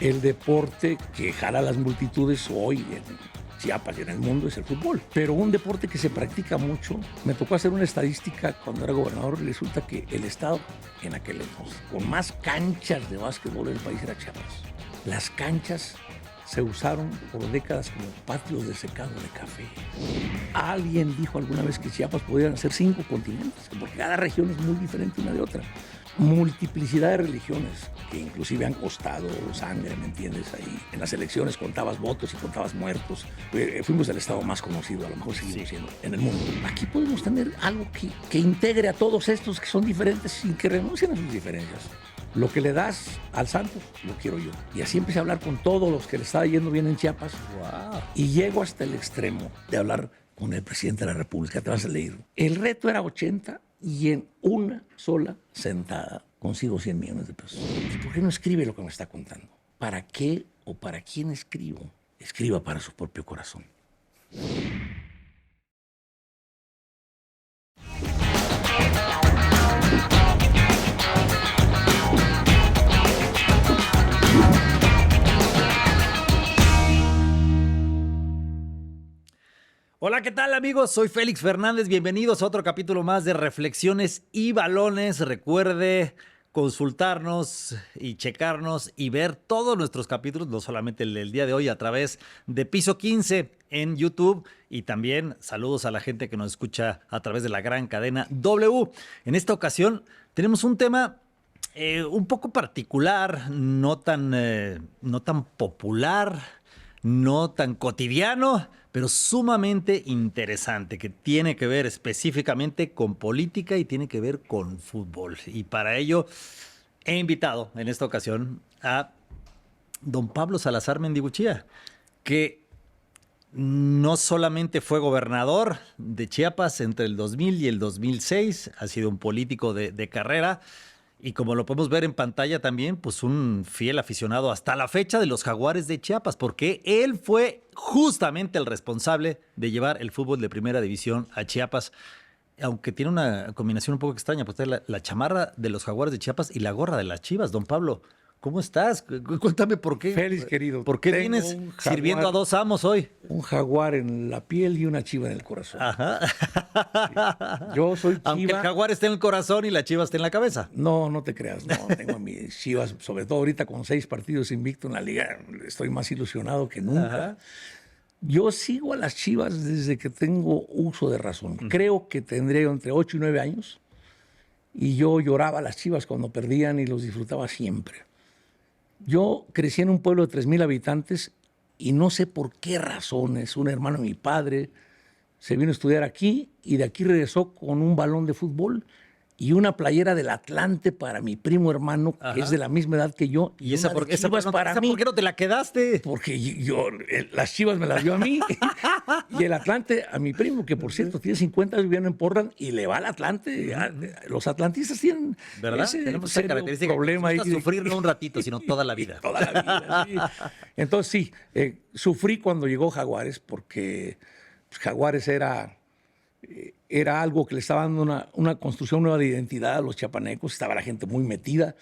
El deporte que jala a las multitudes hoy en Chiapas y en el mundo es el fútbol. Pero un deporte que se practica mucho, me tocó hacer una estadística cuando era gobernador y resulta que el estado en aquel entonces con más canchas de básquetbol del país era Chiapas. Las canchas se usaron por décadas como patios de secado de café. Alguien dijo alguna vez que Chiapas podían ser 5 continentes, porque cada región es muy diferente una de otra. Multiplicidad de religiones que inclusive han costado sangre, ¿me entiendes? Ahí en las elecciones contabas votos y contabas muertos. Fuimos el estado más conocido, a lo mejor seguimos siendo, en el mundo. Aquí podemos tener algo que integre a todos estos que son diferentes sin que renuncien a sus diferencias. Lo que le das al Santos, lo quiero yo. Y así empecé a hablar con todos los que le estaba yendo bien en Chiapas. Wow. Y llego hasta el extremo de hablar con el presidente de la República. Te vas a leer. El reto era 80 y en una sola sentada consigo 100 millones de pesos. ¿Y por qué no escribe lo que me está contando? ¿Para qué o para quién escribo? Escriba para su propio corazón. Hola, ¿qué tal, amigos? Soy Félix Fernández. Bienvenidos a otro capítulo más de Reflexiones y Balones. Recuerde consultarnos y checarnos y ver todos nuestros capítulos, no solamente el del día de hoy, a través de Piso 15 en YouTube, y también saludos a la gente que nos escucha a través de la gran cadena W. En esta ocasión tenemos un tema un poco particular, no tan popular, no tan cotidiano, pero sumamente interesante, que tiene que ver específicamente con política y tiene que ver con fútbol. Y para ello he invitado en esta ocasión a don Pablo Salazar Mendiguchía, que no solamente fue gobernador de Chiapas entre el 2000 y el 2006, ha sido un político de carrera, y como lo podemos ver en pantalla también, pues un fiel aficionado hasta la fecha de los Jaguares de Chiapas, porque él fue justamente el responsable de llevar el fútbol de primera división a Chiapas, aunque tiene una combinación un poco extraña, pues trae la chamarra de los Jaguares de Chiapas y la gorra de las Chivas. Don Pablo, ¿cómo estás? Cuéntame por qué. Félix, querido. ¿Por qué tengo vienes un sirviendo a dos amos hoy? Un jaguar en la piel y una chiva en el corazón. Ajá. Sí. Yo soy chiva. Aunque el jaguar esté en el corazón y la chiva esté en la cabeza. No, no te creas. No, tengo a mis Chivas, sobre todo ahorita con 6 partidos invicto en la liga. Estoy más ilusionado que nunca. Ajá. Yo sigo a las Chivas desde que tengo uso de razón. Creo que tendré entre 8 y 9 años. Y yo lloraba a las Chivas cuando perdían y los disfrutaba siempre. Yo crecí en un pueblo de 3,000 habitantes y no sé por qué razones. Un hermano de mi padre se vino a estudiar aquí y de aquí regresó con un balón de fútbol y una playera del Atlante para mi primo hermano, Ajá. que es de la misma edad que yo. ¿Y esa una por, de esa Chivas por- para esa mí? por qué no te la quedaste? Porque las Chivas me las dio a mí y el Atlante a mi primo, que por cierto tiene 50 años viviendo en Portland y le va al Atlante. Los atlantistas tienen ¿Verdad? ese Tenemos esa serio característica. problema Que ahí nos gusta de- sufrir no un ratito, sino toda la vida. toda la vida. Sí. Entonces sí, sufrí cuando llegó Jaguares porque pues, Jaguares era algo que le estaba dando una construcción nueva de identidad a los chiapanecos, estaba la gente muy metida.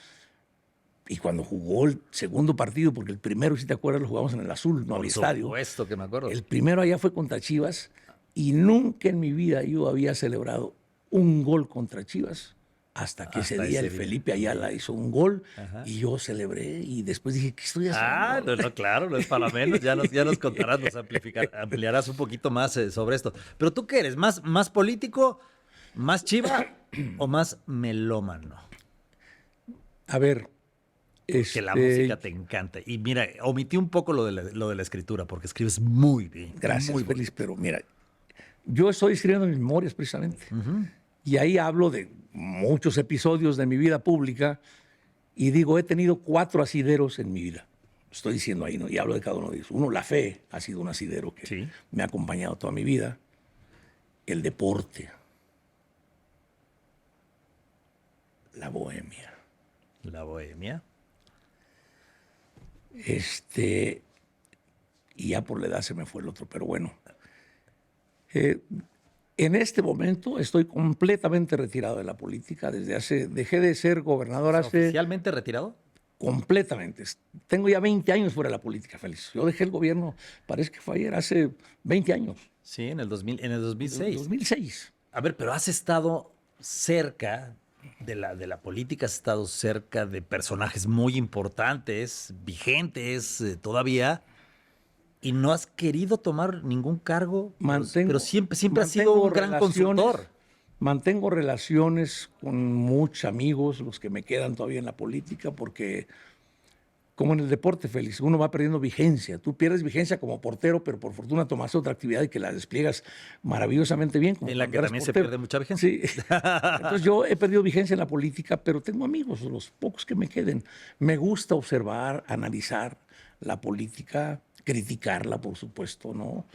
Y cuando jugó el segundo partido, porque el primero, si te acuerdas, lo jugamos en el Azul, no había estadio. Por supuesto que me acuerdo. El primero allá fue contra Chivas y nunca en mi vida yo había celebrado un gol contra Chivas hasta que ese Hasta día ese el día. Felipe Ayala hizo un gol. Ajá. Y yo celebré y después dije, ¿qué estoy Ah, haciendo? no, claro, no es para menos. Ya nos contarás, nos ampliarás un poquito más sobre esto. Pero tú qué eres, más político, más chiva o más melómano. A ver, Que la música te encanta. Y mira, omití un poco lo de la escritura, porque escribes muy bien. gracias, muy Félix, pero mira, yo estoy escribiendo mis memorias precisamente. Y ahí hablo de muchos episodios de mi vida pública y digo, he tenido 4 asideros en mi vida. Estoy diciendo ahí, ¿no? Y hablo de cada uno de ellos. Uno, la fe, ha sido un asidero que Sí. me ha acompañado toda mi vida. El deporte. La bohemia. La bohemia. Y ya por la edad se me fue el otro, pero bueno. En este momento estoy completamente retirado de la política. Dejé de ser gobernador hace ¿Oficialmente retirado? completamente. Tengo ya 20 años fuera de la política, Félix. Yo dejé el gobierno, parece que fue ayer, hace 20 años. Sí, en el 2006. 2006. A ver, pero has estado cerca de la política, has estado cerca de personajes muy importantes, vigentes todavía, y no has querido tomar ningún cargo, pero siempre has sido un gran consultor. Mantengo relaciones con muchos amigos, los que me quedan todavía en la política, porque como en el deporte, Félix, uno va perdiendo vigencia. Tú pierdes vigencia como portero, pero por fortuna tomas otra actividad y que la despliegas maravillosamente bien. Como en la que también portero. se pierde mucha vigencia. Sí. Entonces yo he perdido vigencia en la política, pero tengo amigos, los pocos que me queden. Me gusta observar, analizar la política, criticarla, por supuesto, ¿no?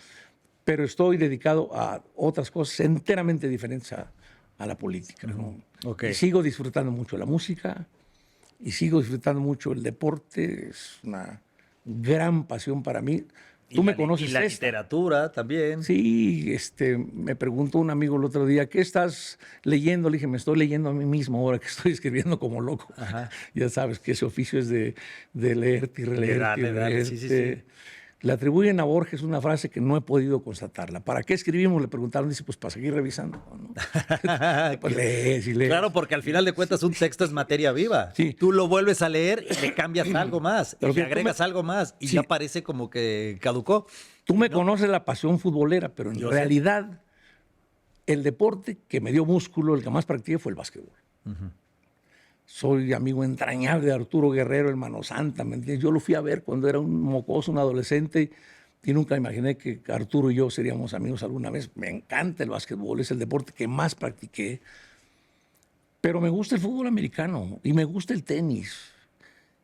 Pero estoy dedicado a otras cosas enteramente diferentes a la política, ¿no? Okay. Y sigo disfrutando mucho la música, y sigo disfrutando mucho el deporte, es una gran pasión para mí. Tú me conoces. Y la literatura también. Sí, me preguntó un amigo el otro día, ¿qué estás leyendo? Le dije, me estoy leyendo a mí mismo ahora que estoy escribiendo como loco. Ajá. Ya sabes que ese oficio es de leerte y releerte. Dale. Sí. Le atribuyen a Borges una frase que no he podido constatarla. ¿Para qué escribimos? Le preguntaron, dice, pues para seguir revisando, ¿no? Pues lees y lees. Claro, porque al final de cuentas un texto es materia viva. Sí. Tú lo vuelves a leer y le cambias algo más, y le agregas algo más, y sí. ya parece como que caducó. Tú me conoces la pasión futbolera, pero en realidad el deporte que me dio músculo, el que más practiqué fue el básquetbol. Soy amigo entrañable de Arturo Guerrero, hermano Santa, ¿me entiendes? Yo lo fui a ver cuando era un mocoso, un adolescente, y nunca imaginé que Arturo y yo seríamos amigos alguna vez. Me encanta el básquetbol, es el deporte que más practiqué, pero me gusta el fútbol americano y me gusta el tenis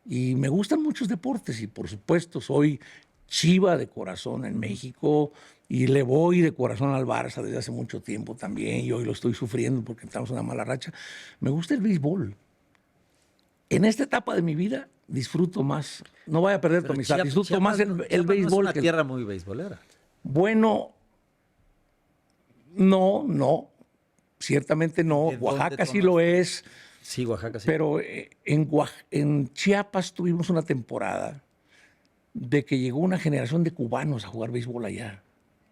y me gustan muchos deportes y por supuesto soy chiva de corazón en México y le voy de corazón al Barça desde hace mucho tiempo también y hoy lo estoy sufriendo porque estamos en una mala racha. Me gusta el béisbol. En esta etapa de mi vida disfruto más, no voy a perder tu amistad, disfruto más el béisbol. No es una tierra muy beisbolera. Bueno, no, ciertamente no. Oaxaca sí lo es. Sí, Oaxaca sí. Pero en Chiapas tuvimos una temporada de que llegó una generación de cubanos a jugar béisbol allá.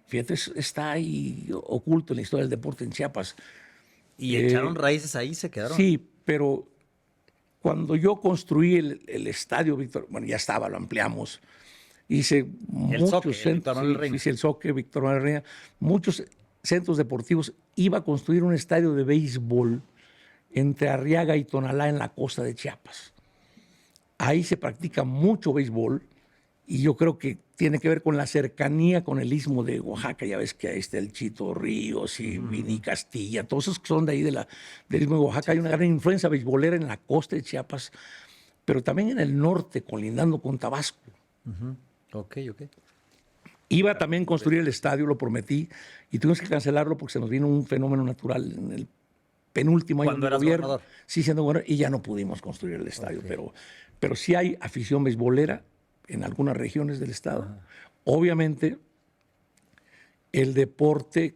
Fíjate, está ahí oculto en la historia del deporte en Chiapas. Y echaron raíces ahí, se quedaron. Sí, pero cuando yo construí el estadio Víctor, bueno, ya estaba, lo ampliamos. Hice muchos centros, hice el Zoque, Víctor Manuel Reina, muchos centros deportivos. Iba a construir un estadio de béisbol entre Arriaga y Tonalá en la costa de Chiapas. Ahí se practica mucho béisbol y yo creo que tiene que ver con la cercanía con el istmo de Oaxaca. Ya ves que ahí está el Chito Ríos y Vini Castilla, todos esos que son de ahí del istmo de Oaxaca. Hay una gran influencia beisbolera en la costa de Chiapas, pero también en el norte, colindando con Tabasco. Ok. Iba también a construir el estadio, lo prometí, y tuvimos que cancelarlo porque se nos vino un fenómeno natural en el penúltimo año del gobierno. Sí, siendo gobernador, y ya no pudimos construir el estadio. Pero sí hay afición beisbolera en algunas regiones del estado. Obviamente, el deporte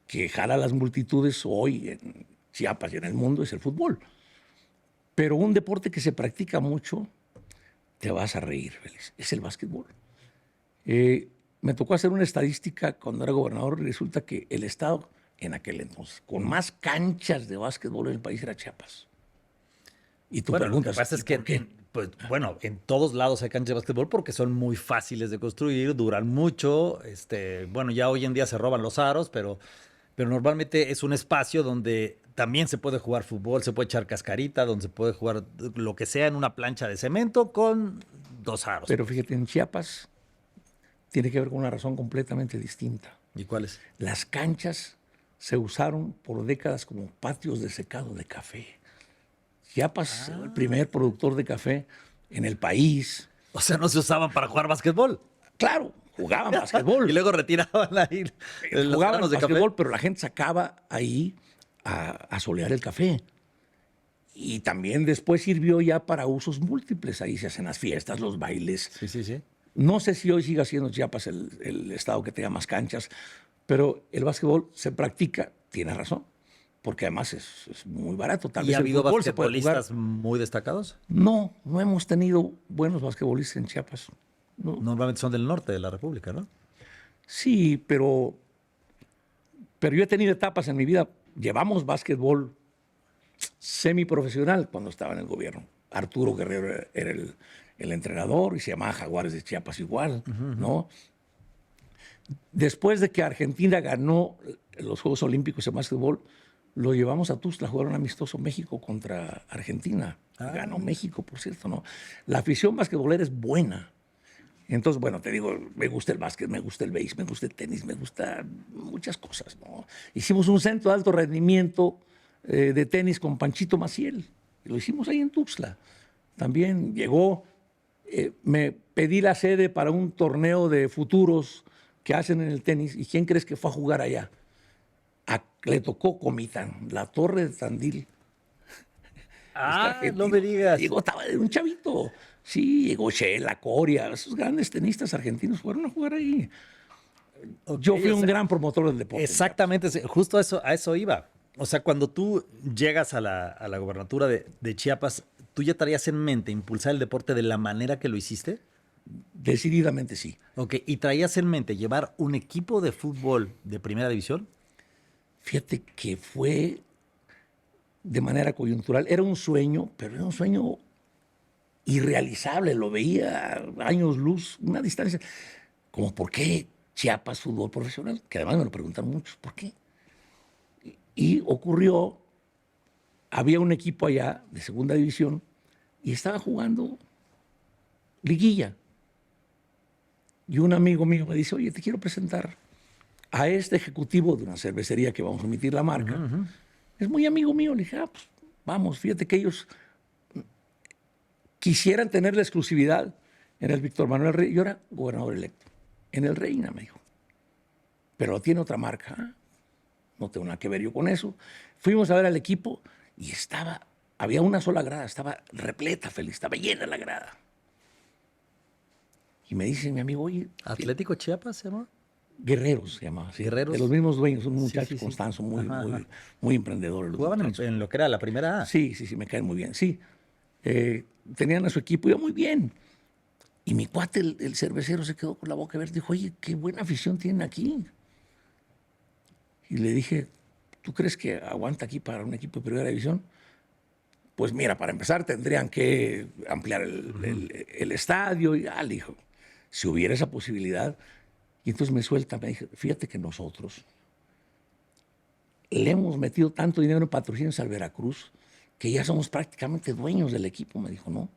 que jala a las multitudes hoy en Chiapas y en el mundo es el fútbol. Pero un deporte que se practica mucho, te vas a reír, Félix, es el básquetbol. Me tocó hacer una estadística cuando era gobernador y resulta que el estado en aquel entonces con más canchas de básquetbol en el país era Chiapas. Y tú preguntas, lo que pasa es que ¿por qué? Pues, bueno, en todos lados hay canchas de básquetbol porque son muy fáciles de construir, duran mucho. Bueno, ya hoy en día se roban los aros, pero normalmente es un espacio donde también se puede jugar fútbol, se puede echar cascarita, donde se puede jugar lo que sea en una plancha de cemento con 2 aros. Pero fíjate, en Chiapas tiene que ver con una razón completamente distinta. ¿Y cuál es? Las canchas se usaron por décadas como patios de secado de café. Chiapas, el primer productor de café en el país. O sea, no se usaban para jugar básquetbol. Claro, jugaban básquetbol. Y luego retiraban ahí los jugaban de básquetbol, café. pero la gente sacaba ahí a solear el café. Y también después sirvió ya para usos múltiples. Ahí se hacen las fiestas, los bailes. Sí. No sé si hoy siga siendo Chiapas el estado que tenga más canchas, pero el básquetbol se practica, tiene razón, porque además es muy barato. Tal ¿Y vez ha el habido fútbol se puede jugar. basquetbolistas muy destacados? No, no hemos tenido buenos basquetbolistas en Chiapas. No. Normalmente son del norte de la República, ¿no? Sí, pero yo he tenido etapas en mi vida. Llevamos básquetbol semiprofesional cuando estaba en el gobierno. Arturo Guerrero era el entrenador y se llamaba Jaguares de Chiapas igual, ¿no? Después de que Argentina ganó los Juegos Olímpicos en básquetbol, lo llevamos a Tuxtla, jugaron amistoso México contra Argentina. Ganó México, por cierto, ¿no? La afición basquetbolera es buena. Entonces, bueno, te digo, me gusta el básquet, me gusta el béis, me gusta el tenis, me gusta muchas cosas, ¿no? Hicimos un centro de alto rendimiento de tenis con Panchito Maciel. Lo hicimos ahí en Tuxtla. También llegó, me pedí la sede para un torneo de futuros que hacen en el tenis. ¿Y quién crees que fue a jugar allá? Le tocó Comitán, la Torre de Tandil. No me digas. Llegó, estaba un chavito. Sí, llegó Shela, Coria, esos grandes tenistas argentinos fueron a jugar ahí. Yo fui un gran promotor del deporte. Exactamente, justo a eso iba. O sea, cuando tú llegas a la gobernatura de Chiapas, ¿tú ya traías en mente impulsar el deporte de la manera que lo hiciste? Decididamente sí. Ok, ¿y traías en mente llevar un equipo de fútbol de primera división? Fíjate que fue de manera coyuntural. Era un sueño, pero era un sueño irrealizable. Lo veía a años luz, una distancia. Como, ¿por qué Chiapas fútbol profesional? Que además me lo preguntan muchos, ¿por qué? Y ocurrió, había un equipo allá de segunda división y estaba jugando liguilla. Y un amigo mío me dice, oye, te quiero presentar a este ejecutivo de una cervecería que vamos a emitir la marca. Es muy amigo mío. Le dije, pues vamos, fíjate que ellos quisieran tener la exclusividad en el Víctor Manuel Reina. Yo era gobernador electo. En el Reina, me dijo. Pero tiene otra marca. No tengo nada que ver yo con eso. Fuimos a ver al equipo y había una sola grada, estaba repleta, feliz, estaba llena la grada. Y me dice mi amigo, oye... ¿Atlético Chiapas se llama? Guerreros se llamaba. Sí. Guerreros. De los mismos dueños, un muchacho Sí. Constanzo, muy, Ajá, muy, ajá. muy emprendedor. Jugaban en lo que era la primera A. Sí, me caen muy bien, sí. Tenían a su equipo, iba muy bien. Y mi cuate, el cervecero, se quedó con la boca abierta y dijo, oye, qué buena afición tienen aquí. Y le dije, ¿tú crees que aguanta aquí para un equipo de primera división? Pues mira, para empezar tendrían que ampliar el estadio. Y le dijo, si hubiera esa posibilidad. Y entonces me suelta, me dijo, fíjate que nosotros le hemos metido tanto dinero en patrocinios al Veracruz que ya somos prácticamente dueños del equipo, me dijo, ¿no?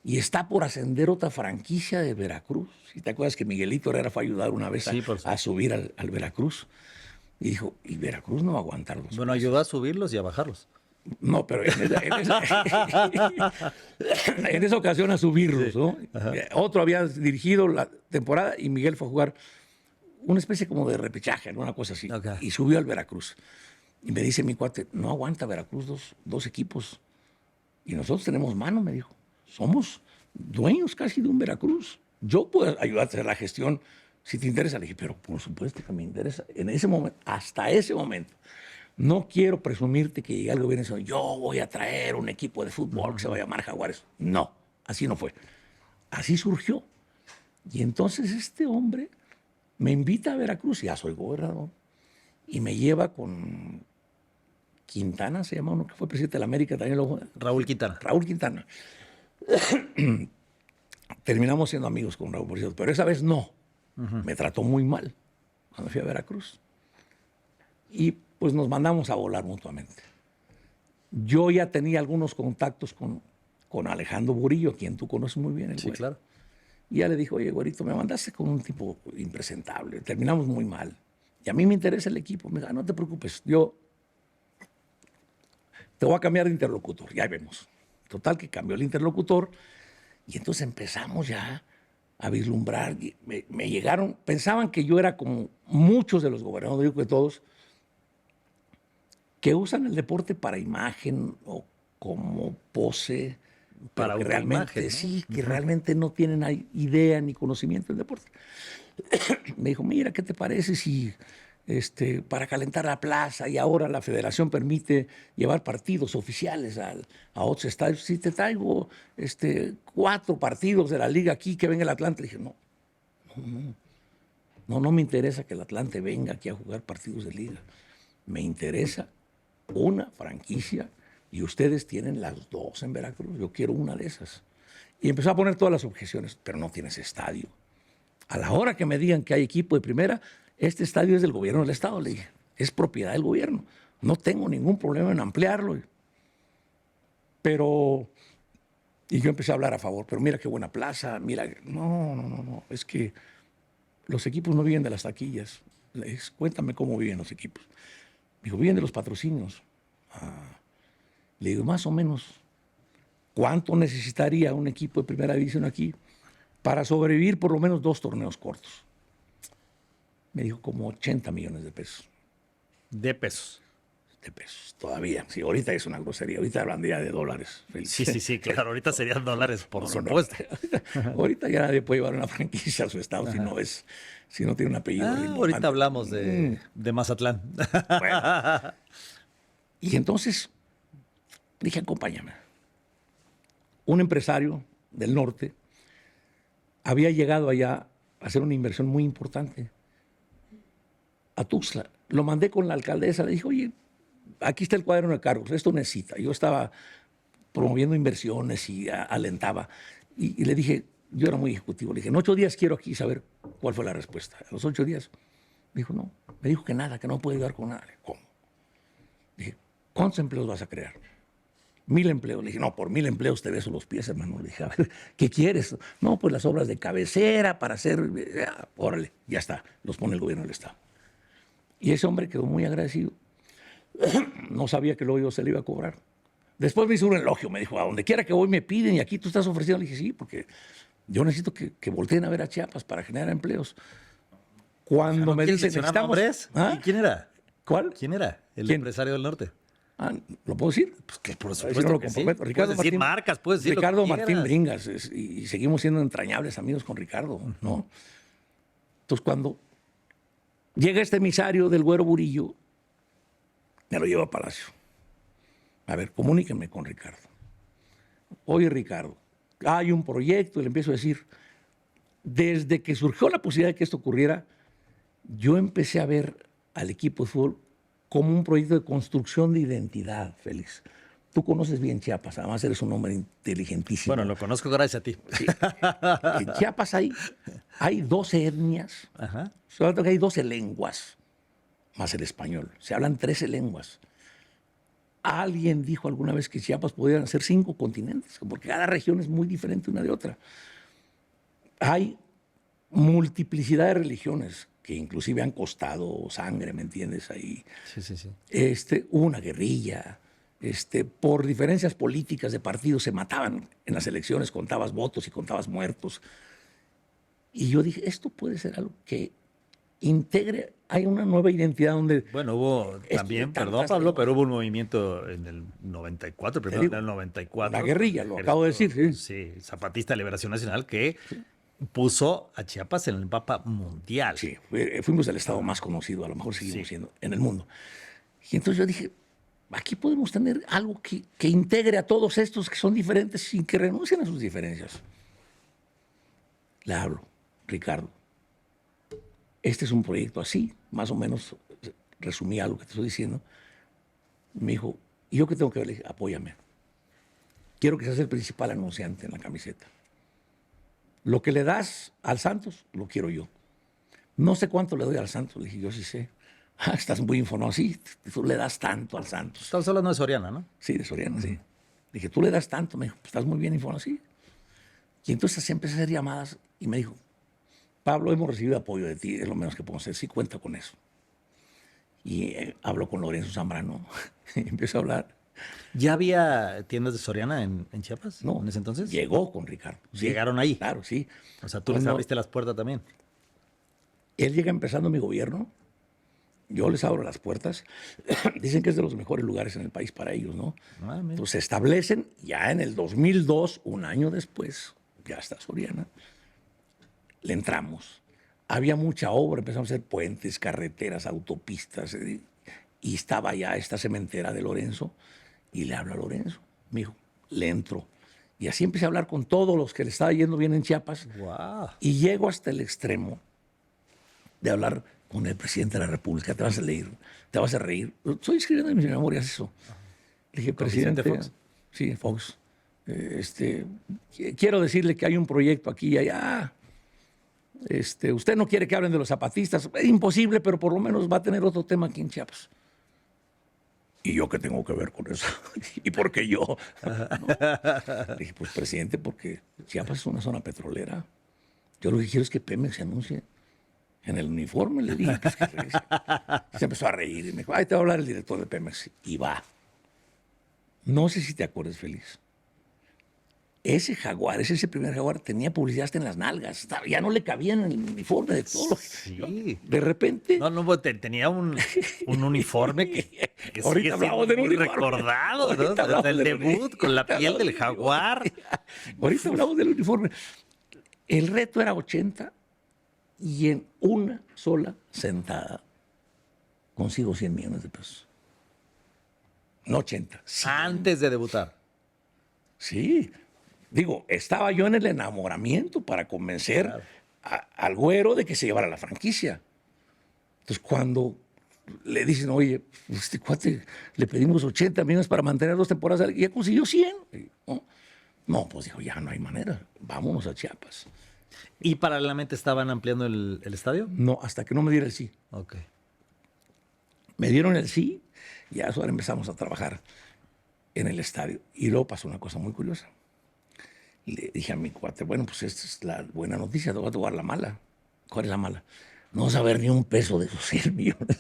Y está por ascender otra franquicia de Veracruz. Si te acuerdas que Miguelito Herrera fue a ayudar una vez a subir al Veracruz. Y dijo, y Veracruz no va a aguantar los Bueno, ayudó a subirlos y a bajarlos. No, pero en esa ocasión a subirlos, Sí. ¿no? Otro había dirigido la temporada y Miguel fue a jugar una especie como de repechaje, ¿no? Una cosa así. Okay. Y subió al Veracruz. Y me dice mi cuate, no aguanta Veracruz dos equipos. Y nosotros tenemos mano, me dijo. Somos dueños casi de un Veracruz. Yo puedo ayudarte a hacer la gestión si te interesa. Le dije, pero por supuesto que me interesa. En ese momento, hasta ese momento, no quiero presumirte que llegue al gobierno y dice, yo voy a traer un equipo de fútbol que se va a llamar Jaguares. No, así no fue. Así surgió. Y entonces este hombre me invita a Veracruz, ya soy gobernador, y me lleva con Quintana, se llama uno que fue presidente de la América también. Raúl Quintana. Raúl Quintana. Terminamos siendo amigos con Raúl, por cierto, pero esa vez no. Me trató muy mal cuando fui a Veracruz. Y pues nos mandamos a volar mutuamente. Yo ya tenía algunos contactos con Alejandro Burillo, a quien tú conoces muy bien. Sí, claro. Y ya le dijo, oye, güerito, me mandaste con un tipo impresentable. Terminamos muy mal. Y a mí me interesa el equipo. Me dijo, no te preocupes, yo te voy a cambiar de interlocutor. Ya vemos. Total, que cambió el interlocutor. Y entonces empezamos ya a vislumbrar. Me llegaron, pensaban que yo era como muchos de los gobernadores, digo que todos, que usan el deporte para imagen o como pose, para que una realmente imagen, ¿no? sí, que realmente no tienen idea ni conocimiento del deporte. Me dijo, mira, ¿qué te parece si para calentar la plaza, y ahora la federación permite llevar partidos oficiales a otros estadios. Si te traigo 4 partidos de la liga aquí, que venga el Atlante. Le dije, no me interesa que el Atlante venga aquí a jugar partidos de liga. Me interesa una franquicia y ustedes tienen las 2 en Veracruz. Yo quiero una de esas. Y empezó a poner todas las objeciones, pero no tienes estadio. A la hora que me digan que hay equipo de primera, este estadio es del gobierno del estado, le dije. Es propiedad del gobierno. No tengo ningún problema en ampliarlo. Pero, y yo empecé a hablar a favor, pero mira qué buena plaza, mira, no, es que los equipos no viven de las taquillas. Le dije, cuéntame cómo viven los equipos. Me dijo, viven de los patrocinios. Le digo, más o menos, ¿cuánto necesitaría un equipo de primera división aquí para sobrevivir por lo menos 2 torneos cortos? Me dijo, como 80 millones de pesos. De pesos. De pesos, todavía. Sí, ahorita es una grosería. Ahorita hablan ya de dólares. Félix. Sí, claro. Ahorita serían dólares, por supuesto. Ahorita ya nadie puede llevar una franquicia a su estado si no tiene un apellido. Ahorita hablamos de Mazatlán. Bueno. Y entonces dije, acompáñame. Un empresario del norte había llegado allá a hacer una inversión muy importante a Tuxtla. Lo mandé con la alcaldesa, le dije, oye, aquí está el cuaderno de cargos, esto necesita. Yo estaba promoviendo inversiones y alentaba. Y le dije, yo era muy ejecutivo, le dije, en 8 días quiero aquí saber cuál fue la respuesta. A los 8 días me dijo, no, me dijo que nada, que no puede ayudar con nada. ¿Cómo? Dije, ¿cuántos empleos vas a crear? 1000 empleos. Le dije, no, por 1000 empleos te beso los pies, hermano. Le dije, a ver, ¿qué quieres? No, pues las obras de cabecera para hacer, órale, ya está, los pone el gobierno del estado. Y ese hombre quedó muy agradecido. No sabía que luego yo se le iba a cobrar. Después me hizo un elogio, me dijo, a donde quiera que voy me piden y aquí tú estás ofreciendo. Le dije, sí, porque yo necesito que volteen a ver a Chiapas para generar empleos. Cuando me dicen, necesitamos... ¿Y quién era? ¿Cuál? ¿Quién era? El empresario del norte. ¿Lo puedo decir? Pues que por supuesto no lo comprometo. Sí. Ricardo puedes decir Martín, marcas, puedes decir Ricardo lo que Martín quieras. Bringas, y seguimos siendo entrañables amigos con Ricardo, ¿no? Entonces, cuando llega este emisario del Güero Burillo, me lo lleva a Palacio. A ver, comuníquenme con Ricardo. Oye, Ricardo, hay un proyecto, y le empiezo a decir, desde que surgió la posibilidad de que esto ocurriera, yo empecé a ver al equipo de fútbol como un proyecto de construcción de identidad, Félix. Tú conoces bien Chiapas, además eres un hombre inteligentísimo. Bueno, lo conozco gracias a ti. Sí. En Chiapas hay 12 etnias, Ajá. solo que hay 12 lenguas, más el español. Se hablan 13 lenguas. Alguien dijo alguna vez que Chiapas podrían ser 5 continentes, porque cada región es muy diferente una de otra. Hay multiplicidad de religiones que inclusive han costado sangre, ¿me entiendes? Ahí, Sí. hubo una guerrilla, por diferencias políticas de partidos se mataban en las elecciones, contabas votos y contabas muertos. Y yo dije, esto puede ser algo que integre, hay una nueva identidad donde... Bueno, hubo también, perdón Pablo, pero hubo un movimiento en el 94, primero en el 94. La guerrilla, lo acabo de decir, sí. Sí, Zapatista de Liberación Nacional, que puso a Chiapas en el mapa mundial. Sí, fuimos el estado más conocido, a lo mejor seguimos siendo, en el mundo. Y entonces yo dije, aquí podemos tener algo que integre a todos estos que son diferentes sin que renuncien a sus diferencias. Le hablo, Ricardo. Este es un proyecto así, más o menos resumí algo que te estoy diciendo. Me dijo, ¿y yo qué tengo que ver? Le dije, apóyame. Quiero que seas el principal anunciante en la camiseta. Lo que le das al Santos, lo quiero yo. No sé cuánto le doy al Santos. Le dije, yo sí sé. Estás muy informado. Sí, tú le das tanto al Santos. Estamos hablando de Soriana, ¿no? Sí, de Soriana, sí. Le dije, tú le das tanto. Me dijo, pues estás muy bien informado. Sí. Y entonces empecé a hacer llamadas y me dijo, Pablo, hemos recibido apoyo de ti, es lo menos que podemos hacer. Sí, cuenta con eso. Y habló con Lorenzo Zambrano. Empezó a hablar. ¿Ya había tiendas de Soriana en Chiapas? No. ¿En ese entonces? Llegó con Ricardo. Sí, ¿Llegaron ahí? Claro, sí. O sea, tú les abriste las puertas también. Él llega empezando mi gobierno. Yo les abro las puertas. Dicen que es de los mejores lugares en el país para ellos, ¿no? Entonces se establecen ya en el 2002, un año después, ya está Soriana. Le entramos. había mucha obra, empezamos a hacer puentes, carreteras, autopistas, y estaba ya esta cementera de Lorenzo, y le habla a Lorenzo, me dijo, le entro. Y así empecé a hablar con todos los que le estaba yendo bien en Chiapas, Wow. y llego hasta el extremo de hablar con el presidente de la República. Te vas a leer, te vas a reír. Estoy escribiendo en mis memorias eso. Le dije, presidente, Fox? Sí, Fox. Quiero decirle que hay un proyecto aquí y allá. Usted no quiere que hablen de los zapatistas. Es imposible, pero por lo menos va a tener otro tema aquí en Chiapas. ¿Y yo qué tengo que ver con eso? ¿Y por qué yo? ¿No? Le dije, pues presidente, porque Chiapas es una zona petrolera. Yo lo que quiero es que Pemex se anuncie en el uniforme. Le dije, pues, se empezó a reír y me dijo, ay, te va a hablar el director de Pemex. Y va. No sé si te acuerdas, Félix. Ese Jaguar, ese primer Jaguar, tenía publicidad hasta en las nalgas. Ya no le cabía en el uniforme de todo lo que... Sí. De repente... No, pues, tenía un uniforme que ahorita hablamos del muy uniforme. recordado, ¿no? Ahorita hablamos El del debut con la piel del jaguar. Ahorita hablamos del uniforme. El reto era 80 y en una sola sentada consigo 100 millones de pesos. No 80. 100. Antes de debutar. Sí. Digo, estaba yo en el enamoramiento para convencer al Güero de que se llevara la franquicia. Entonces, cuando le dicen, oye, este cuate le pedimos 80 millones para mantener 2 temporadas, y ya consiguió 100. No, pues dijo, ya no hay manera, vámonos a Chiapas. ¿Y paralelamente estaban ampliando el estadio? No, hasta que no me diera el sí. Ok. Me dieron el sí y a eso ahora empezamos a trabajar en el estadio. Y luego pasó una cosa muy curiosa. Le dije a mi cuate, bueno, pues esta es la buena noticia, te voy a tocar la mala. ¿Cuál es la mala? No saber ni un peso de esos 100 millones.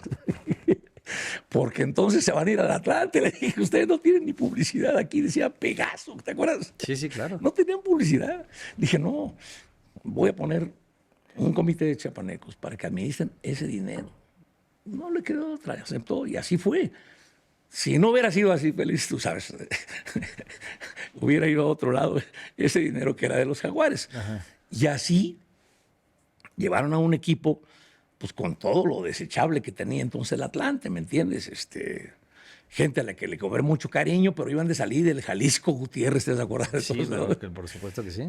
Porque entonces se van a ir al Atlante. Le dije, ustedes no tienen ni publicidad aquí. Decía Pegaso, ¿te acuerdas? Sí, claro. No tenían publicidad. Dije, no, voy a poner un comité de chiapanecos para que administren ese dinero. No le quedó otra, aceptó y así fue. Si no hubiera sido así, feliz, tú sabes, hubiera ido a otro lado ese dinero que era de los Jaguares. Ajá. Y así llevaron a un equipo pues con todo lo desechable que tenía entonces el Atlante, ¿me entiendes? Gente a la que le cobré mucho cariño, pero iban de salir del Jalisco Gutiérrez, ¿te acuerdas de sí, todos, ¿no? Por supuesto que sí.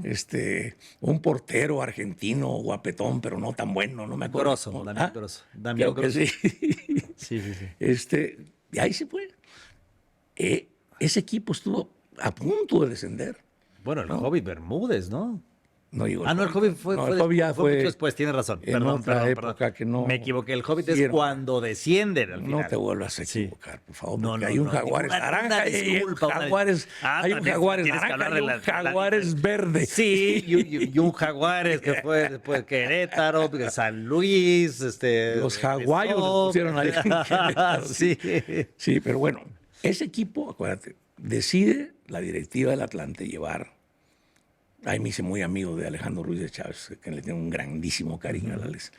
Un portero argentino, guapetón, pero no tan bueno, no me acuerdo. Grosso, Damián Grosso. Damián Grosso. Sí. Sí. Y ahí se fue. Ese equipo estuvo a punto de descender. Bueno, el Hobbit Bermúdez, ¿no? No digo. El Hobbit fue, no, el Hobbit ya fue mucho después, tienes razón. Perdón. Que no, me equivoqué. El Hobbit es cuando descienden al final. No te vuelvas a equivocar, por favor. No, hay un Jaguares naranja y un Jaguares. Hay un Jaguares naranja y un Jaguares verde. Sí, y un Jaguares que fue después de Querétaro, San Luis. Los Jaguayos pusieron ahí. Sí, pero bueno, ese equipo, acuérdate, decide la directiva del Atlante llevar. Ahí me hice muy amigo de Alejandro Ruiz de Chávez, que le tengo un grandísimo cariño a Alex.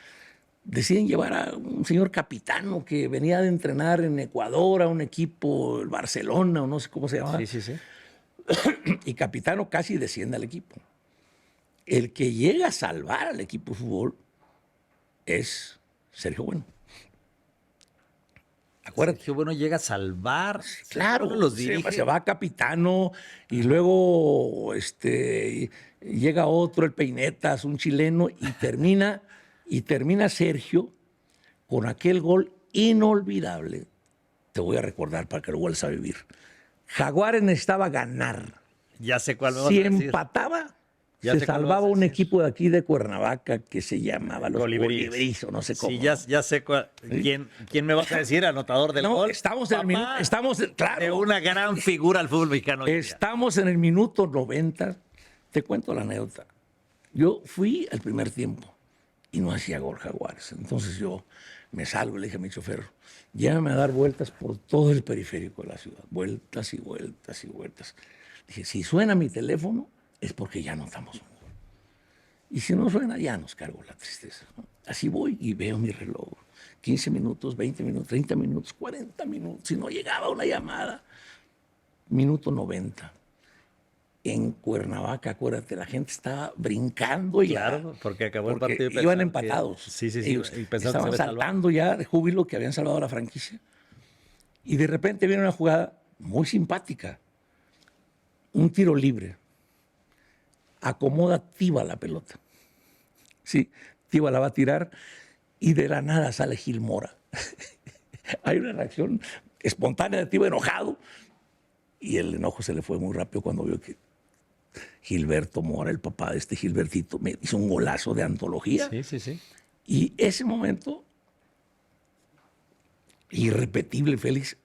Deciden llevar a un señor capitano que venía de entrenar en Ecuador a un equipo, el Barcelona, o no sé cómo se llamaba. Sí. Y capitano casi desciende al equipo. El que llega a salvar al equipo de fútbol es Sergio Bueno. Acuérdate. Sergio Bueno llega a salvar. Claro, los dirige. Se va a capitano y luego llega otro, el Peinetas, un chileno, y termina Sergio con aquel gol inolvidable. Te voy a recordar para que lo vuelvas a vivir. Jaguares necesitaba ganar. Ya sé cuál me vas Si a decir. empataba, se salvaba un equipo de aquí de Cuernavaca que se llamaba los Colibríes, o no sé cómo. Sí, ya sé cuál. ¿Quién me vas a decir? Anotador del gol. Estamos en el minuto. Claro. De una gran figura al fútbol mexicano. Estamos en el minuto 90. Te cuento la anécdota. Yo fui al primer tiempo y no hacía gol Jaguares. Entonces yo me salgo y le dije a mi chofer, llévame a dar vueltas por todo el periférico de la ciudad. Vueltas y vueltas y vueltas. Dije, si suena mi teléfono, es porque ya notamos un gol. Y si no suena, ya nos cargo la tristeza, ¿no? Así voy y veo mi reloj. 15 minutos, 20 minutos, 30 minutos, 40 minutos. Si no llegaba una llamada, minuto 90. en Cuernavaca, acuérdate, la gente estaba brincando y Claro, porque acabó el partido. iban empatados. Sí. Ellos Y pensaban estaban que se había saltando ya de júbilo que habían salvado la franquicia. Y de repente viene una jugada muy simpática. Un tiro libre. Acomoda Tiva la pelota. Sí, Tiva la va a tirar y de la nada sale Gil Mora. Hay una reacción espontánea de Tiva enojado y el enojo se le fue muy rápido cuando vio que Gilberto Mora, el papá de este Gilbertito, me hizo un golazo de antología. Sí. Y ese momento, irrepetible, Félix,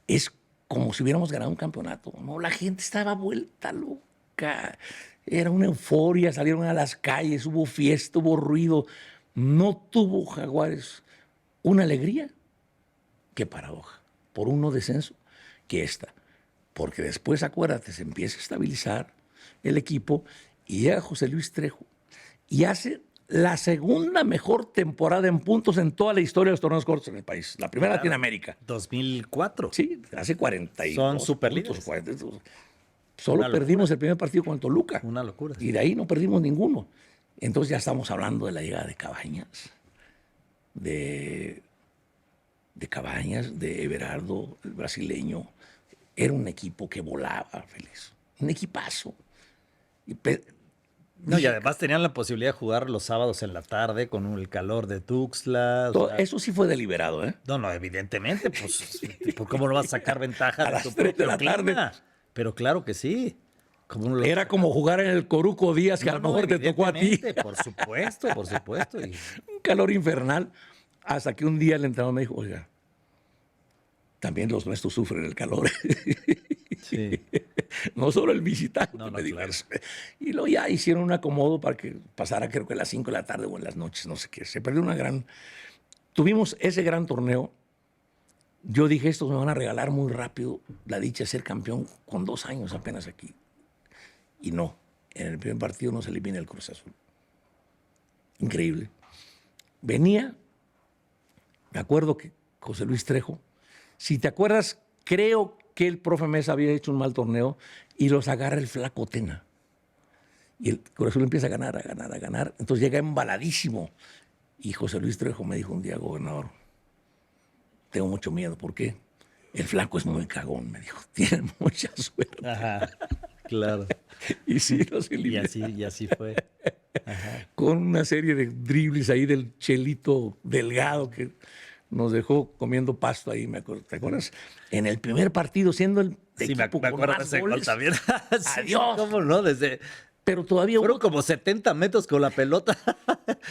es como si hubiéramos ganado un campeonato, ¿no? La gente estaba vuelta loca. Era una euforia, salieron a las calles, hubo fiesta, hubo ruido. No tuvo Jaguares una alegría. Qué paradoja. Por un no descenso que esta. Porque después, acuérdate, se empieza a estabilizar el equipo y llega José Luis Trejo y hace la segunda mejor temporada en puntos en toda la historia de los torneos cortos en el país. La primera en Latinoamérica. 2004. Sí, hace 42 Son superlíderes. puntos. 42. Solo perdimos el primer partido con Toluca. Una locura. Y de ahí no perdimos ninguno. Entonces ya estamos hablando de la llegada de Cabañas, de Cabañas, de Everardo, el brasileño. Era un equipo que volaba, Félix. Un equipazo. No, y además tenían la posibilidad de jugar los sábados en la tarde con el calor de Tuxtla. Eso sí fue deliberado, ¿eh? No, evidentemente, pues, ¿cómo no vas a sacar ventaja A de las tu 3 de propio la clima? tarde. Pero claro que sí. Era como jugar en el Coruco Díaz, que a lo mejor te tocó a ti. Evidentemente, por supuesto. Un calor infernal. Hasta que un día el entrenador me dijo, oiga, también los nuestros sufren el calor. Sí. No solo el visitante, No, me dijo claro. eso. Y luego ya hicieron un acomodo para que pasara, creo que a las 5 de la tarde o en las noches, no sé qué. Se perdió una gran... Tuvimos ese gran torneo. Yo dije, estos me van a regalar muy rápido la dicha de ser campeón con 2 años apenas aquí. Y no, en el primer partido nos elimina el Cruz Azul. Increíble. Venía, me acuerdo que José Luis Trejo, si te acuerdas, creo que el profe Mesa había hecho un mal torneo y los agarra el Flaco Tena. Y el Cruz Azul empieza a ganar. Entonces llega embaladísimo. Y José Luis Trejo me dijo un día, gobernador, tengo mucho miedo. ¿Por qué? El Flaco es muy cagón, me dijo. Tiene mucha suerte. Ajá, claro. Y sí, los eliminó. Y así fue. Ajá. Con una serie de dribles ahí del Chelito Delgado que nos dejó comiendo pasto ahí, me acuerdo. ¿Te acuerdas? En el primer partido, siendo el Sí, me equipo acuerdo con de más ese gol goles. también. Sí, Adiós. ¿cómo no? Pero todavía Fueron como 70 metros con la pelota.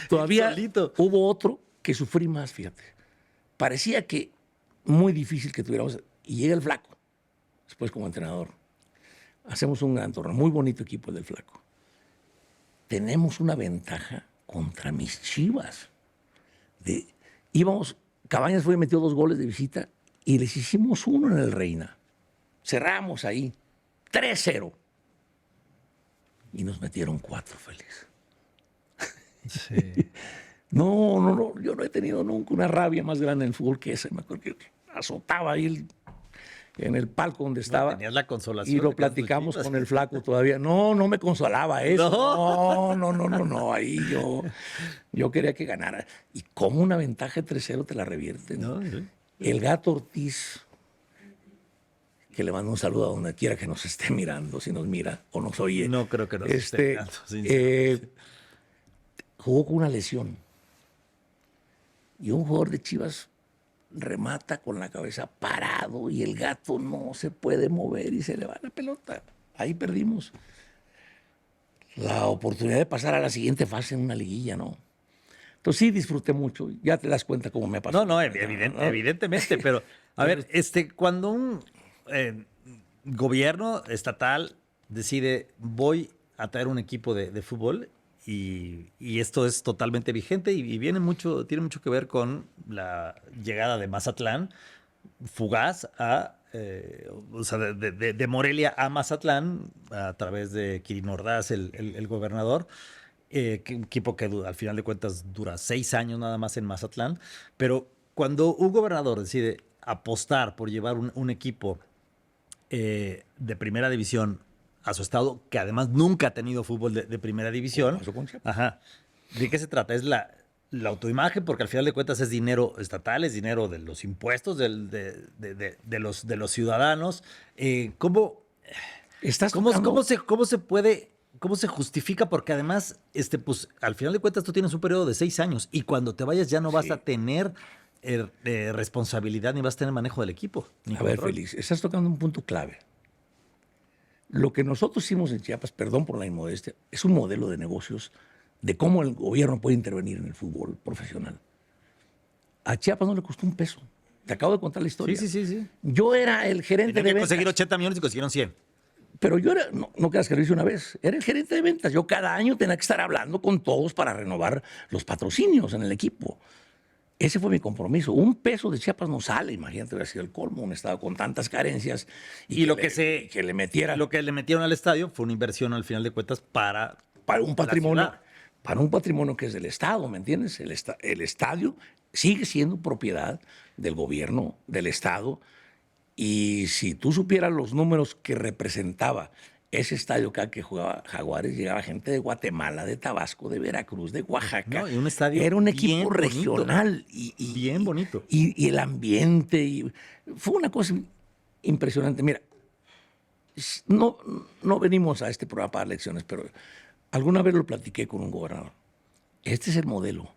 Todavía Solito. hubo otro que sufrí más, fíjate. Parecía que muy difícil que tuviéramos. Y llega el Flaco, después como entrenador. Hacemos un gran torneo, muy bonito equipo el del Flaco. Tenemos una ventaja contra mis Chivas. Cabañas fue y metió 2 goles de visita y les hicimos 1 en el Reina. Cerramos ahí, 3-0. Y nos metieron 4, Félix. Sí. No, yo no he tenido nunca una rabia más grande en el fútbol que esa. Me acuerdo que azotaba ahí en el palco donde estaba. Tenías la consolación. Y lo de que eran tus platicamos Chivas. con el Flaco todavía. No me consolaba eso. No. Ahí yo quería que ganara. Y como una ventaja de 3-0 te la revierten. No, sí. El Gato Ortiz, que le mando un saludo a donde quiera que nos esté mirando, si nos mira o nos oye. No creo que nos esté mirando, jugó con una lesión. Y un jugador de Chivas remata con la cabeza parado y el Gato no se puede mover y se le va la pelota. Ahí perdimos la oportunidad de pasar a la siguiente fase en una liguilla, ¿no? Entonces sí disfruté mucho. Ya te das cuenta cómo me pasó. No, evidentemente, pero a ver, cuando un gobierno estatal decide voy a traer un equipo de fútbol y esto es totalmente vigente y tiene mucho que ver con la llegada de Mazatlán fugaz o sea, de Morelia a Mazatlán a través de Quirino Ordaz, el gobernador. Un equipo que al final de cuentas dura 6 años nada más en Mazatlán, pero cuando un gobernador decide apostar por llevar un equipo de primera división a su estado, que además nunca ha tenido fútbol de primera división. Pasó con Chiapas. Ajá. ¿De qué se trata? Es la autoimagen, porque al final de cuentas es dinero estatal, es dinero de los impuestos de los ciudadanos. ¿Cómo, Estás cómo, tocando- cómo se justifica? Porque además, pues, al final de cuentas tú tienes un periodo de 6 años y cuando te vayas ya no vas Sí. a tener responsabilidad ni vas a tener manejo del equipo. Ni A ver, control. Félix, estás tocando un punto clave. Lo que nosotros hicimos en Chiapas, perdón por la inmodestia, es un modelo de negocios de cómo el gobierno puede intervenir en el fútbol profesional. A Chiapas no le costó un peso. Te acabo de contar la historia. Sí. Yo era el gerente Tenían de que ventas. conseguir 80 millones y consiguieron 100. Pero yo era, no creas que lo hice una vez, era el gerente de ventas. Yo cada año tenía que estar hablando con todos para renovar los patrocinios en el equipo. Ese fue mi compromiso. Un peso de Chiapas no sale, imagínate, hubiera sido el colmo, un estado con tantas carencias. Y lo que le metiera Lo que le metieron al estadio fue una inversión al final de cuentas para un la patrimonio, ciudad. para un patrimonio que es del Estado, ¿me entiendes? El estadio sigue siendo propiedad del gobierno, del Estado. Y si tú supieras los números que representaba ese estadio acá que jugaba Jaguares, llegaba gente de Guatemala, de Tabasco, de Veracruz, de Oaxaca. No, y un estadio era un bien equipo bonito. regional. Bien bonito. Y el ambiente. Fue una cosa impresionante. Mira, no venimos a este programa para lecciones, pero alguna vez lo platiqué con un gobernador. Este es el modelo.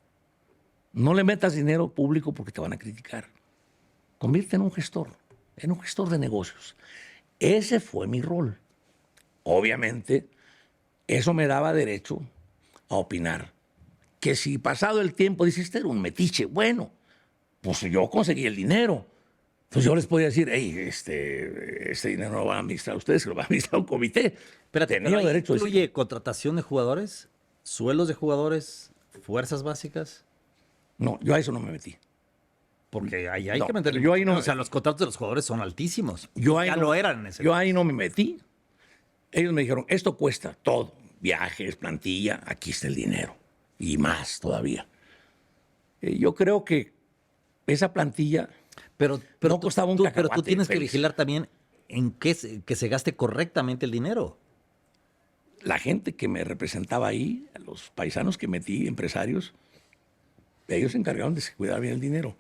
No le metas dinero público porque te van a criticar. Convierte en un gestor de negocios. Ese fue mi rol. Obviamente, eso me daba derecho a opinar. Que si pasado el tiempo dices, este era un metiche, bueno, pues yo conseguí el dinero. Entonces yo les podía decir, hey, este dinero no lo van a administrar ustedes, lo va a administrar un comité. Espérate, Tenía pero ahí derecho a decir. incluye contratación de jugadores, sueldos de jugadores, fuerzas básicas, No, yo a eso no me metí. porque ahí hay No, que meterle. yo ahí no- O sea, los contratos de los jugadores son altísimos. Yo ahí Ya no- lo eran en ese Yo ahí no me metí. Ellos me dijeron, esto cuesta todo. Viajes, plantilla, aquí está el dinero. Y más todavía. Yo creo que esa plantilla Pero no costaba un pero tú cacahuate, tienes que Félix. vigilar también en que se gaste correctamente el dinero. La gente que me representaba ahí, los paisanos que metí, empresarios, ellos se encargaron de cuidar bien el dinero.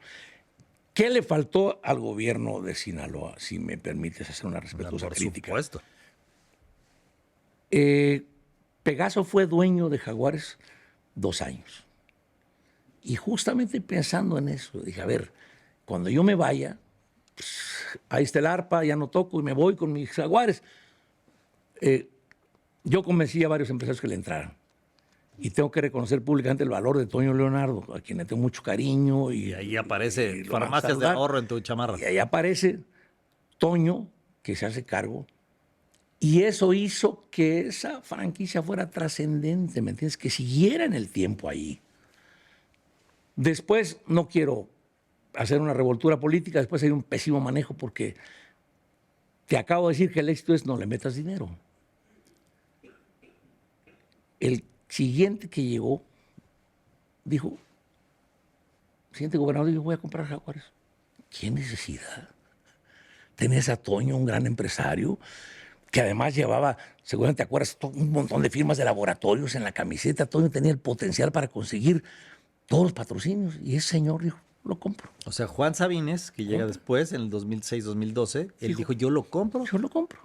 ¿Qué le faltó al gobierno de Sinaloa, si me permites hacer una respetuosa Por crítica? supuesto. Pegaso fue dueño de Jaguares 2 años. Y justamente pensando en eso, dije, a ver, cuando yo me vaya, pues, ahí está el arpa, ya no toco y me voy con mis Jaguares. Yo convencí a varios empresarios que le entraran. Y tengo que reconocer públicamente el valor de Toño Leonardo, a quien le tengo mucho cariño. Y ahí aparece y lo van a farmacias de saludar. ahorro en tu chamarra. Y ahí aparece Toño, que se hace cargo. Y eso hizo que esa franquicia fuera trascendente, ¿me entiendes? Que siguiera en el tiempo ahí. Después, no quiero hacer una revoltura política, después hay un pésimo manejo porque te acabo de decir que el éxito es no le metas dinero. El siguiente que llegó dijo, siguiente gobernador, yo voy a comprar Jaguares. ¿Qué necesidad? Tenés a Toño, un gran empresario, que además llevaba, seguramente te acuerdas, un montón de firmas de laboratorios en la camiseta. Toño tenía el potencial para conseguir todos los patrocinios. Y ese señor dijo, lo compro. O sea, Juan Sabines, que llega después, en el 2006-2012, él dijo, yo lo compro. Yo lo compro.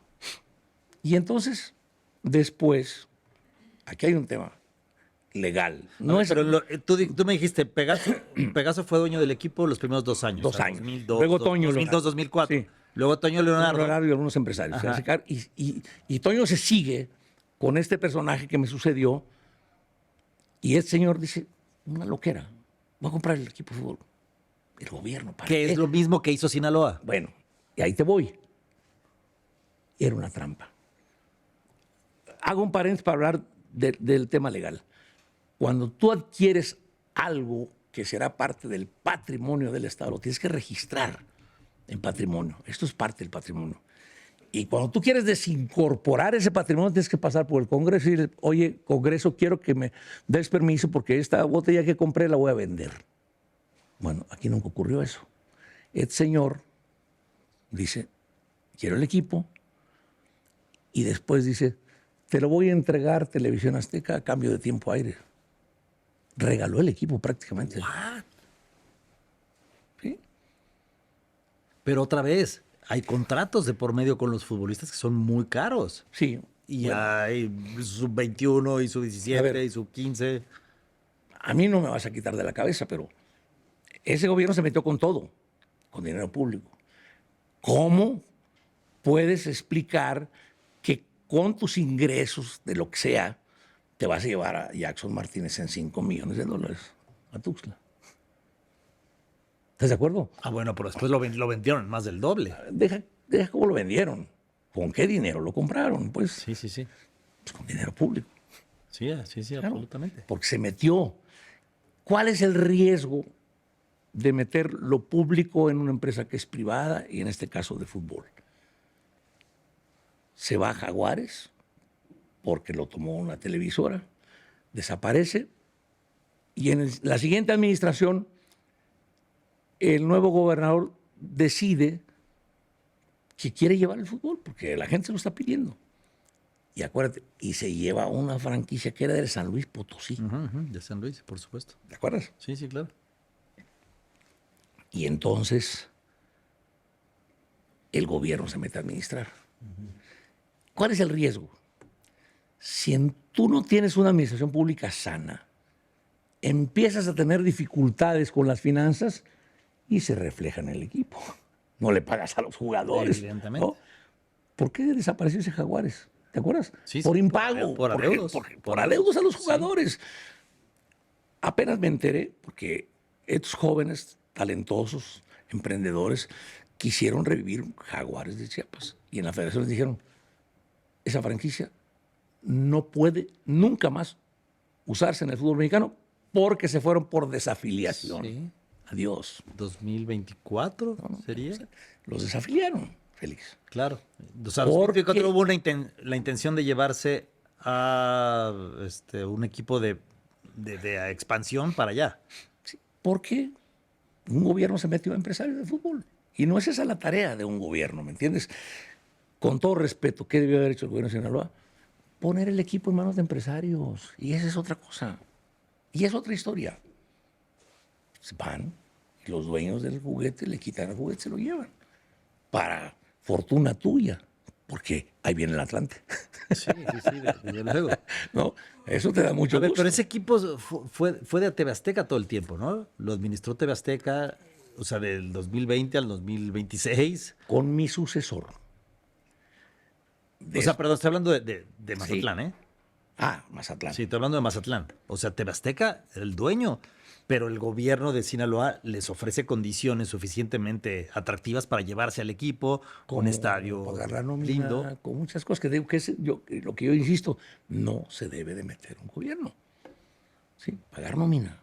Y entonces, después, aquí hay un tema legal. No es, Pero tú me dijiste, Pegaso fue dueño del equipo los primeros 2 años. 2 o sea, años. 2002, Luego Toño 2002, 2004. Sí. Luego Toño Leonardo. Leonardo y algunos empresarios. Se Ajá. hace cargo. Y Toño se sigue con este personaje que me sucedió. Y el señor dice, una loquera, voy a comprar el equipo de fútbol. El gobierno, ¿para Que qué? es lo mismo que hizo Sinaloa. Bueno, y ahí te voy. Era una trampa. Hago un paréntesis para hablar del tema legal. Cuando tú adquieres algo que será parte del patrimonio del Estado, lo tienes que registrar en patrimonio. Esto es parte del patrimonio. Y cuando tú quieres desincorporar ese patrimonio, tienes que pasar por el Congreso y decir, oye, Congreso, quiero que me des permiso porque esta botella que compré la voy a vender. Bueno, aquí nunca ocurrió eso. El señor dice, quiero el equipo y después dice, te lo voy a entregar Televisión Azteca a cambio de tiempo aire. Regaló el equipo prácticamente. ¿Sí? Pero otra vez, hay contratos de por medio con los futbolistas que son muy caros. Sí. Y Bueno, hay sub-21 y A sub-17 ver. y sub-15. a mí no me vas a quitar de la cabeza, pero ese gobierno se metió con todo, con dinero público. ¿Cómo puedes explicar que con tus ingresos, de lo que sea, te vas a llevar a Jackson Martínez en $5 millones a Tuxtla? ¿Estás de acuerdo? Ah, bueno, pero después lo vendieron más del doble. Deja cómo lo vendieron. ¿Con qué dinero lo compraron? Pues, Sí, sí, sí. pues con dinero público. Sí, sí, sí, Claro, absolutamente. porque se metió. ¿Cuál es el riesgo de meter lo público en una empresa que es privada y en este caso de fútbol? Se va a Jaguares porque lo tomó una televisora, desaparece y en la siguiente administración el nuevo gobernador decide que quiere llevar el fútbol porque la gente se lo está pidiendo. Y acuérdate, y se lleva una franquicia que era del San Luis Potosí. De San Luis, por supuesto. ¿Te acuerdas? Sí, sí, claro. Y entonces el gobierno se mete a administrar. ¿Cuál es el riesgo? Si tú no tienes una administración pública sana, empiezas a tener dificultades con las finanzas y se refleja en el equipo. No le pagas a los jugadores. Evidentemente. ¿no? ¿Por qué desapareció ese Jaguares? ¿Te acuerdas? Sí, por sí, impago. por adeudos. Por adeudos a los jugadores. Apenas me enteré porque estos jóvenes, talentosos, emprendedores, quisieron revivir Jaguares de Chiapas. Y en la federación les dijeron, esa franquicia no puede nunca más usarse en el fútbol mexicano porque se fueron por desafiliación. Sí. Adiós. 2024 sería. Los desafiliaron, Félix. Claro. O sea, Porque- 2024 hubo la intención de llevarse a un equipo de expansión para allá. Sí, porque un gobierno se metió a empresarios de fútbol. Y no es esa la tarea de un gobierno, ¿me entiendes? Con todo respeto, ¿qué debió haber hecho el gobierno de Sinaloa? Poner el equipo en manos de empresarios. Y esa es otra cosa. Y es otra historia. Van y los dueños del juguete le quitan el juguete, se lo llevan. Para fortuna tuya. Porque ahí viene el Atlante. Sí, sí, sí, desde luego. ¿No? Eso te da mucho A ver, gusto. pero ese equipo fue de TV Azteca todo el tiempo, ¿no? Lo administró TV Azteca, o sea, del 2020 al 2026. Con mi sucesor. O sea, perdón, estoy hablando de Mazatlán, ¿eh? Mazatlán. Sí, estoy hablando de Mazatlán. O sea, TV Azteca era el dueño, pero el gobierno de Sinaloa les ofrece condiciones suficientemente atractivas para llevarse al equipo, un estadio pagar la nómina, lindo. con muchas cosas que digo que lo que yo insisto, no se debe de meter un gobierno. Sí, pagar nómina,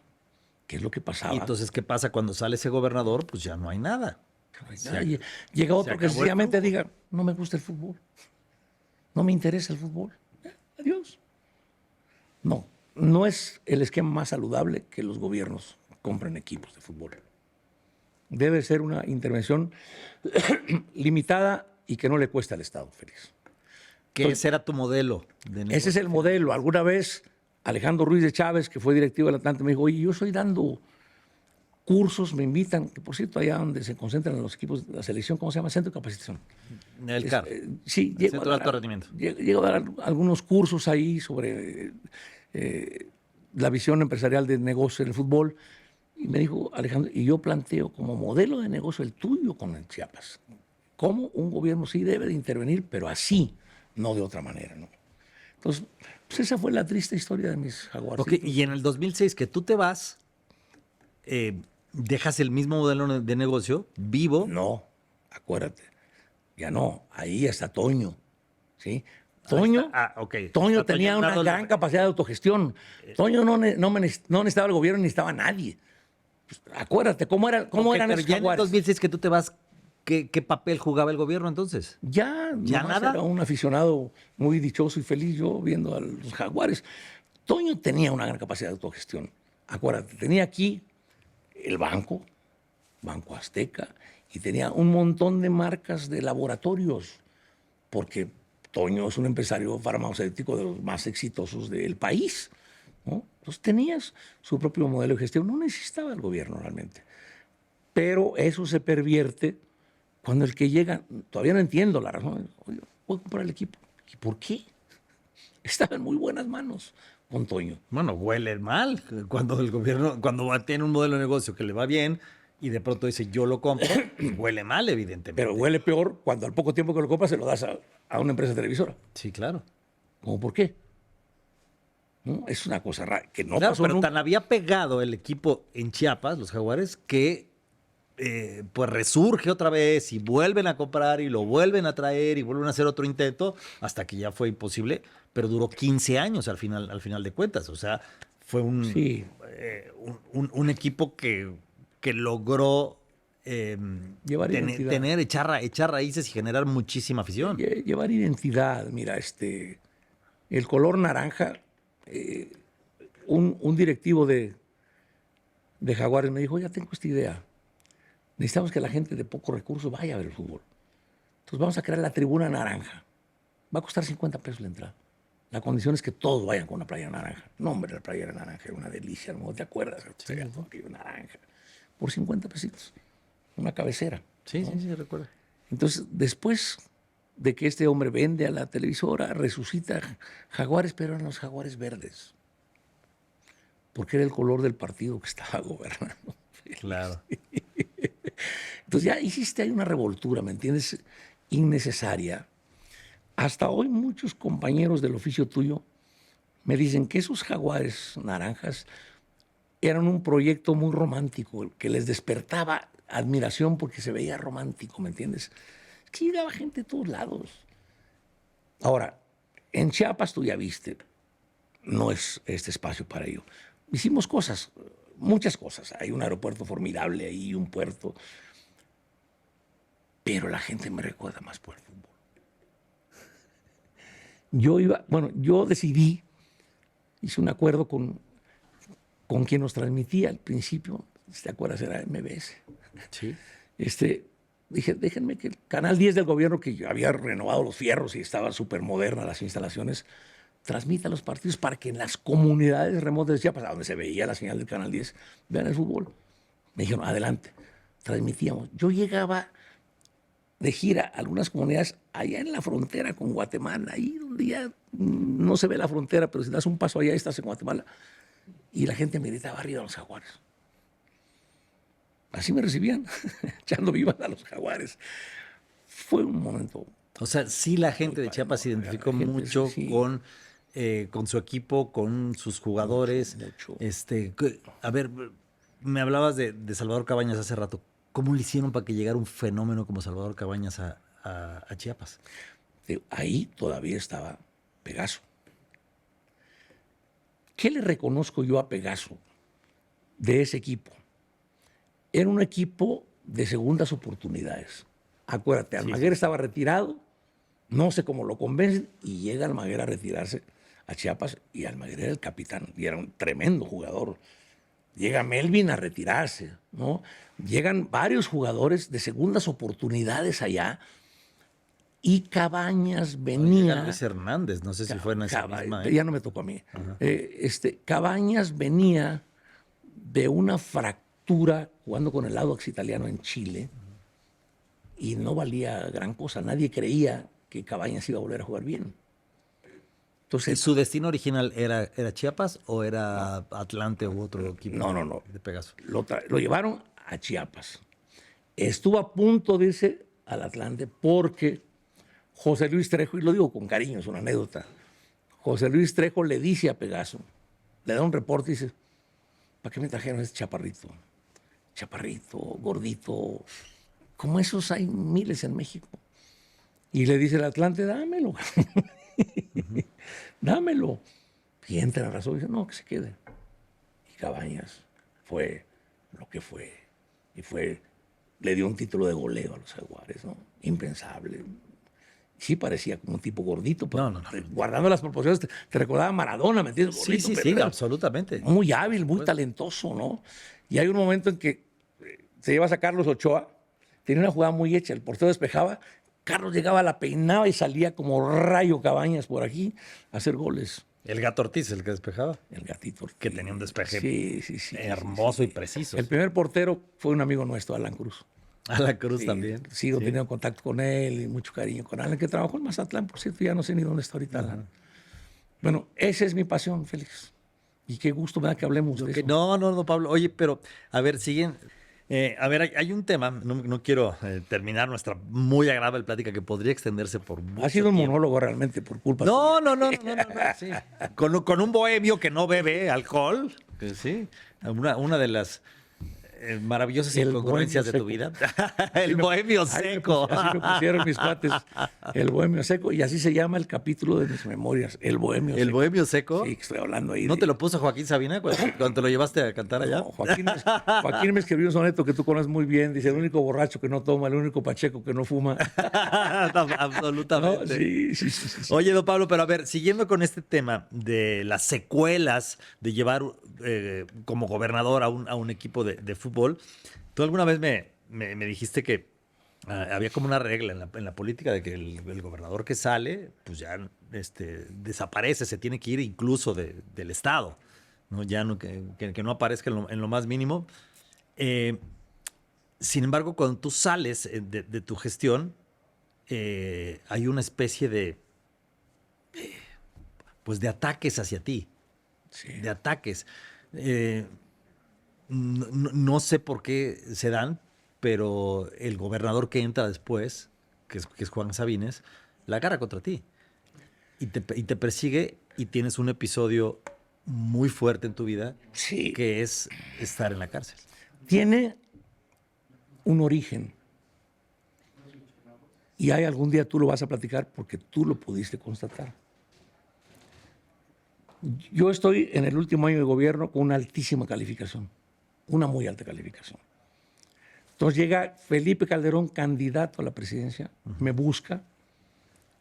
que es lo que pasaba. Y entonces, ¿qué pasa cuando sale ese gobernador? Pues ya no hay nada. No hay nada. Llega otro que acabó el sencillamente flujo. diga, no me gusta el fútbol, no me interesa el fútbol. Adiós. No es el esquema más saludable que los gobiernos compren equipos de fútbol. Debe ser una intervención limitada y que no le cueste al Estado, Félix. ¿Qué ese era tu modelo de Ese negocio? es el modelo. Alguna vez Alejandro Ruiz de Chávez, que fue directivo del Atlante, me dijo, oye, yo estoy dando cursos, me invitan, que por cierto, allá donde se concentran los equipos de la selección, ¿cómo se llama? Centro de Capacitación. El CAR. Sí, El llego Centro a de dar- Alto Rendimiento. Llego a dar algunos cursos ahí sobre la visión empresarial del negocio en el fútbol. Y me dijo, Alejandro, y yo planteo como modelo de negocio el tuyo con el Chiapas. Cómo un gobierno sí debe de intervenir, pero así, no de otra manera, ¿no? Entonces, pues esa fue la triste historia de mis jaguares. Ok, y en el 2006 que tú te vas, dejas el mismo modelo de negocio vivo. No, acuérdate, ya no, ahí está Toño, ¿sí? Toño, Ok. Toño Está tenía una Nardo- gran capacidad de autogestión. Toño no necesitaba el gobierno, ni necesitaba a nadie. Pues, acuérdate, ¿cómo Ok, eran pero esos ya en el jaguares? 2006 que tú te vas, ¿qué papel jugaba el gobierno entonces? Ya nomás nada. era un aficionado muy dichoso y feliz yo viendo a los jaguares. Toño tenía una gran capacidad de autogestión. Acuérdate, tenía aquí el Banco Azteca, y tenía un montón de marcas de laboratorios, porque Toño es un empresario farmacéutico de los más exitosos del país, ¿no? Entonces tenías su propio modelo de gestión, no necesitaba el gobierno realmente. Pero eso se pervierte cuando el que llega, todavía no entiendo la razón, oye, voy a comprar el equipo. ¿Y por qué? Estaba en muy buenas manos con Toño. Bueno, huele mal cuando el gobierno, cuando tiene un modelo de negocio que le va bien y de pronto dice yo lo compro, huele mal, evidentemente. Pero huele peor cuando al poco tiempo que lo compras se lo das a una empresa televisora. Sí, claro. ¿Cómo por qué? ¿No? Es una cosa rara, que no Claro, pasó pero nunca. tan había pegado el equipo en Chiapas, los Jaguares, que pues resurge otra vez y vuelven a comprar y lo vuelven a traer y vuelven a hacer otro intento hasta que ya fue imposible, pero duró 15 años al final de cuentas. O sea, fue Sí, un equipo que logró llevar identidad. echar raíces y generar muchísima afición. Llevar identidad. Mira, el color naranja, un directivo de Jaguares me dijo, ya tengo esta idea. Necesitamos que la gente de pocos recursos vaya a ver el fútbol. Entonces vamos a crear la tribuna naranja. Va a costar 50 pesos la entrada. La condición es que todos vayan con una playera naranja. No, hombre, la playera naranja era una delicia, ¿no te acuerdas? Sí. Aquello naranja. Por 50 pesitos. Una cabecera. Sí, ¿no? sí, recuerdo. Entonces, después de que este hombre vende a la televisora, resucita Jaguares, pero eran los Jaguares verdes. Porque era el color del partido que estaba gobernando. Claro. Entonces ya hiciste ahí una revoltura, ¿me entiendes? Innecesaria. Hasta hoy muchos compañeros del oficio tuyo me dicen que esos Jaguares naranjas eran un proyecto muy romántico, que les despertaba admiración porque se veía romántico, ¿me entiendes? Es que llegaba gente de todos lados. Ahora, en Chiapas tú ya viste, no es este espacio para ello. Hicimos cosas, muchas cosas. Hay un aeropuerto formidable ahí, un puerto. Pero la gente me recuerda más por el fútbol. Yo decidí, hice un acuerdo con quien nos transmitía al principio, si te acuerdas, era MBS. Sí. Dije, déjenme que el Canal 10 del gobierno, que yo había renovado los fierros y estaba súper moderna las instalaciones, transmita los partidos para que en las comunidades remotas de Chiapas, donde se veía la señal del Canal 10, vean el fútbol. Me dijeron, adelante. Transmitíamos. Yo llegaba de gira a algunas comunidades allá en la frontera con Guatemala, ahí donde ya no se ve la frontera, pero si das un paso allá estás en Guatemala. Y la gente me gritaba arriba a los Jaguares. Así me recibían, echando vivas a los Jaguares. Fue un momento. O sea, sí la gente de Chiapas se identificó mucho sí. con su equipo, con sus jugadores. Mucho. A ver, me hablabas de Salvador Cabañas hace rato. ¿Cómo le hicieron para que llegara un fenómeno como Salvador Cabañas a Chiapas? Ahí todavía estaba Pegaso. ¿Qué le reconozco yo a Pegaso de ese equipo? Era un equipo de segundas oportunidades. Acuérdate, Almaguer estaba retirado, no sé cómo lo convencen, y llega Almaguer a retirarse a Chiapas, y Almaguer era el capitán, y era un tremendo jugador. Llega Melvin a retirarse, ¿no? Llegan varios jugadores de segundas oportunidades allá, y Cabañas venía... Luis Hernández, no sé si fue en esa misma. Ya no me tocó a mí. Cabañas venía de una fractura jugando con el Audax Italiano en Chile, y no valía gran cosa. Nadie creía que Cabañas iba a volver a jugar bien. Entonces, ¿Su destino original era Chiapas o era Atlante u otro equipo? No. De Pegaso. Lo llevaron a Chiapas. Estuvo a punto de irse al Atlante porque José Luis Trejo, y lo digo con cariño, es una anécdota, José Luis Trejo le dice a Pegaso, le da un reporte y dice, ¿para qué me trajeron ese chaparrito? Chaparrito, gordito, como esos hay miles en México. Y le dice el Atlante, dámelo. Dámelo. Y entra a razón y dice, no, que se quede. Y Cabañas fue lo que fue. Y le dio un título de goleo a los Jaguares, ¿no? Impensable. Sí parecía como un tipo gordito, pero No. guardando las proporciones, te recordaba a Maradona, ¿me entiendes? Gordito, Sí, absolutamente. Muy hábil, muy talentoso, ¿no? Y hay un momento en que se lleva a Carlos Ochoa, tenía una jugada muy hecha, el portero despejaba, Carlos llegaba, la peinaba y salía como Rayo Cabañas por aquí a hacer goles. El Gato Ortiz, el que despejaba. El Gatito Ortiz. Que tenía un despeje hermoso y preciso. El primer portero fue un amigo nuestro, Alan Cruz. Alan Cruz Sí, también. Sigo teniendo contacto con él y mucho cariño con Alan, que trabajó en Mazatlán, por cierto, ya no sé ni dónde está ahorita Alan. Bueno, esa es mi pasión, Félix. Y qué gusto me da que hablemos de eso. No, Pablo. Oye, pero, a ver, siguen. A ver, hay un tema, no quiero terminar nuestra muy agradable plática que podría extenderse por mucho Ha sido un tiempo. monólogo realmente por culpa No, sí. Con un bohemio que no bebe alcohol, que sí, una de las maravillosas El incongruencias de tu bohemio vida. El bohemio Así seco. me pusieron mis cuates. El bohemio seco. Y así se llama el capítulo de mis memorias. El bohemio seco. ¿El bohemio seco? Sí, que estoy hablando ahí. ¿No te lo puso Joaquín Sabina cuando te lo llevaste a cantar allá? No, Joaquín me escribió un soneto que tú conoces muy bien. Dice, el único borracho que no toma, el único pacheco que no fuma. Absolutamente. No, sí. Oye, don Pablo, pero a ver, siguiendo con este tema de las secuelas de llevar como gobernador a un equipo de fútbol, tú alguna vez me dijiste que había como una regla en la política de que el gobernador que sale, pues ya desaparece, se tiene que ir incluso del Estado, ¿no? Ya no, que no aparezca en lo más mínimo. Sin embargo, cuando tú sales de tu gestión, hay una especie pues de ataques hacia ti, Sí. de ataques. No sé por qué se dan, pero el gobernador que entra después, que es Juan Sabines, la agarra contra ti y te persigue y tienes un episodio muy fuerte en tu vida, Sí. que es estar en la cárcel. Tiene un origen. Y hay algún día tú lo vas a platicar porque tú lo pudiste constatar. Yo estoy en el último año de gobierno con una altísima calificación, una muy alta calificación. Entonces llega Felipe Calderón, candidato a la presidencia, me busca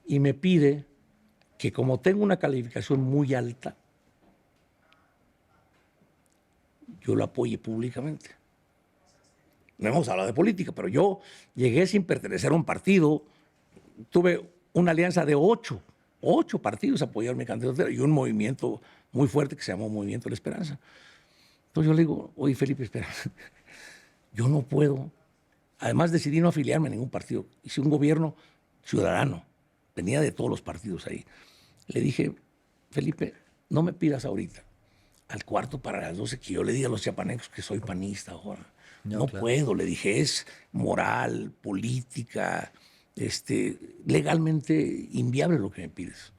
y me pide que como tengo una calificación muy alta, yo lo apoye públicamente. No hemos hablado de política, pero yo llegué sin pertenecer a un partido, tuve una alianza de ocho partidos apoyaron mi candidatura y un movimiento muy fuerte que se llamó Movimiento de la Esperanza. Entonces yo le digo, oye Felipe, espera, yo no puedo. Además decidí no afiliarme a ningún partido. Hice un gobierno ciudadano, venía de todos los partidos ahí. Le dije, Felipe, no me pidas ahorita, al cuarto para las 12, que yo le diga a los chiapanecos que soy panista ahora. No claro. Puedo, le dije, es moral, política, legalmente inviable lo que me pides.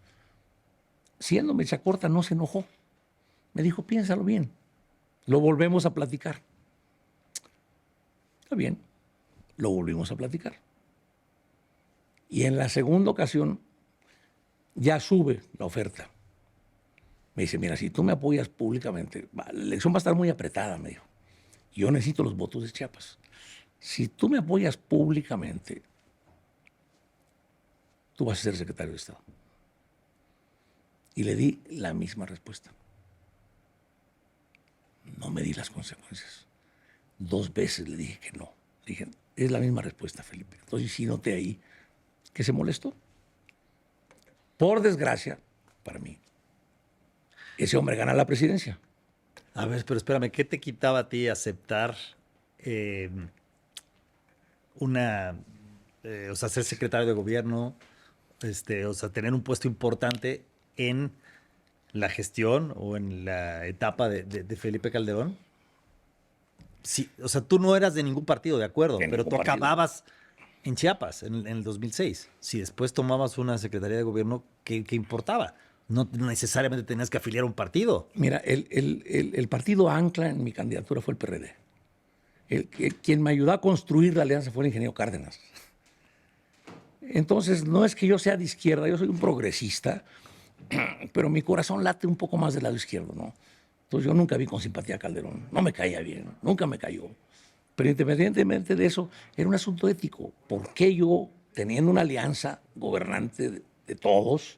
Siendo mecha corta, no se enojó. Me dijo, piénsalo bien, lo volvemos a platicar. Está bien, lo volvimos a platicar. Y en la segunda ocasión ya sube la oferta. Me dice, mira, si tú me apoyas públicamente, la elección va a estar muy apretada, me dijo. Yo necesito los votos de Chiapas. Si tú me apoyas públicamente, tú vas a ser secretario de Estado. Y le di la misma respuesta. No me di las consecuencias. 2 veces le dije que no. Le dije, es la misma respuesta, Felipe. Entonces sí noté ahí que se molestó. Por desgracia, para mí, ese hombre gana la presidencia. A ver, pero espérame, ¿qué te quitaba a ti aceptar o sea, ser secretario de gobierno, o sea, tener un puesto importante en la gestión o en la etapa de Felipe Calderón? Sí, o sea, tú no eras de ningún partido, de acuerdo, pero tú acababas en Chiapas en el 2006. Si después tomabas una secretaría de gobierno, ¿qué importaba? No necesariamente tenías que afiliar a un partido. Mira, el partido ancla en mi candidatura fue el PRD. Quien me ayudó a construir la alianza fue el ingeniero Cárdenas. Entonces, no es que yo sea de izquierda, yo soy un progresista, pero mi corazón late un poco más del lado izquierdo, ¿no? Entonces, yo nunca vi con simpatía a Calderón. No me caía bien, nunca me cayó. Pero independientemente de eso, era un asunto ético. ¿Por qué yo, teniendo una alianza gobernante de todos,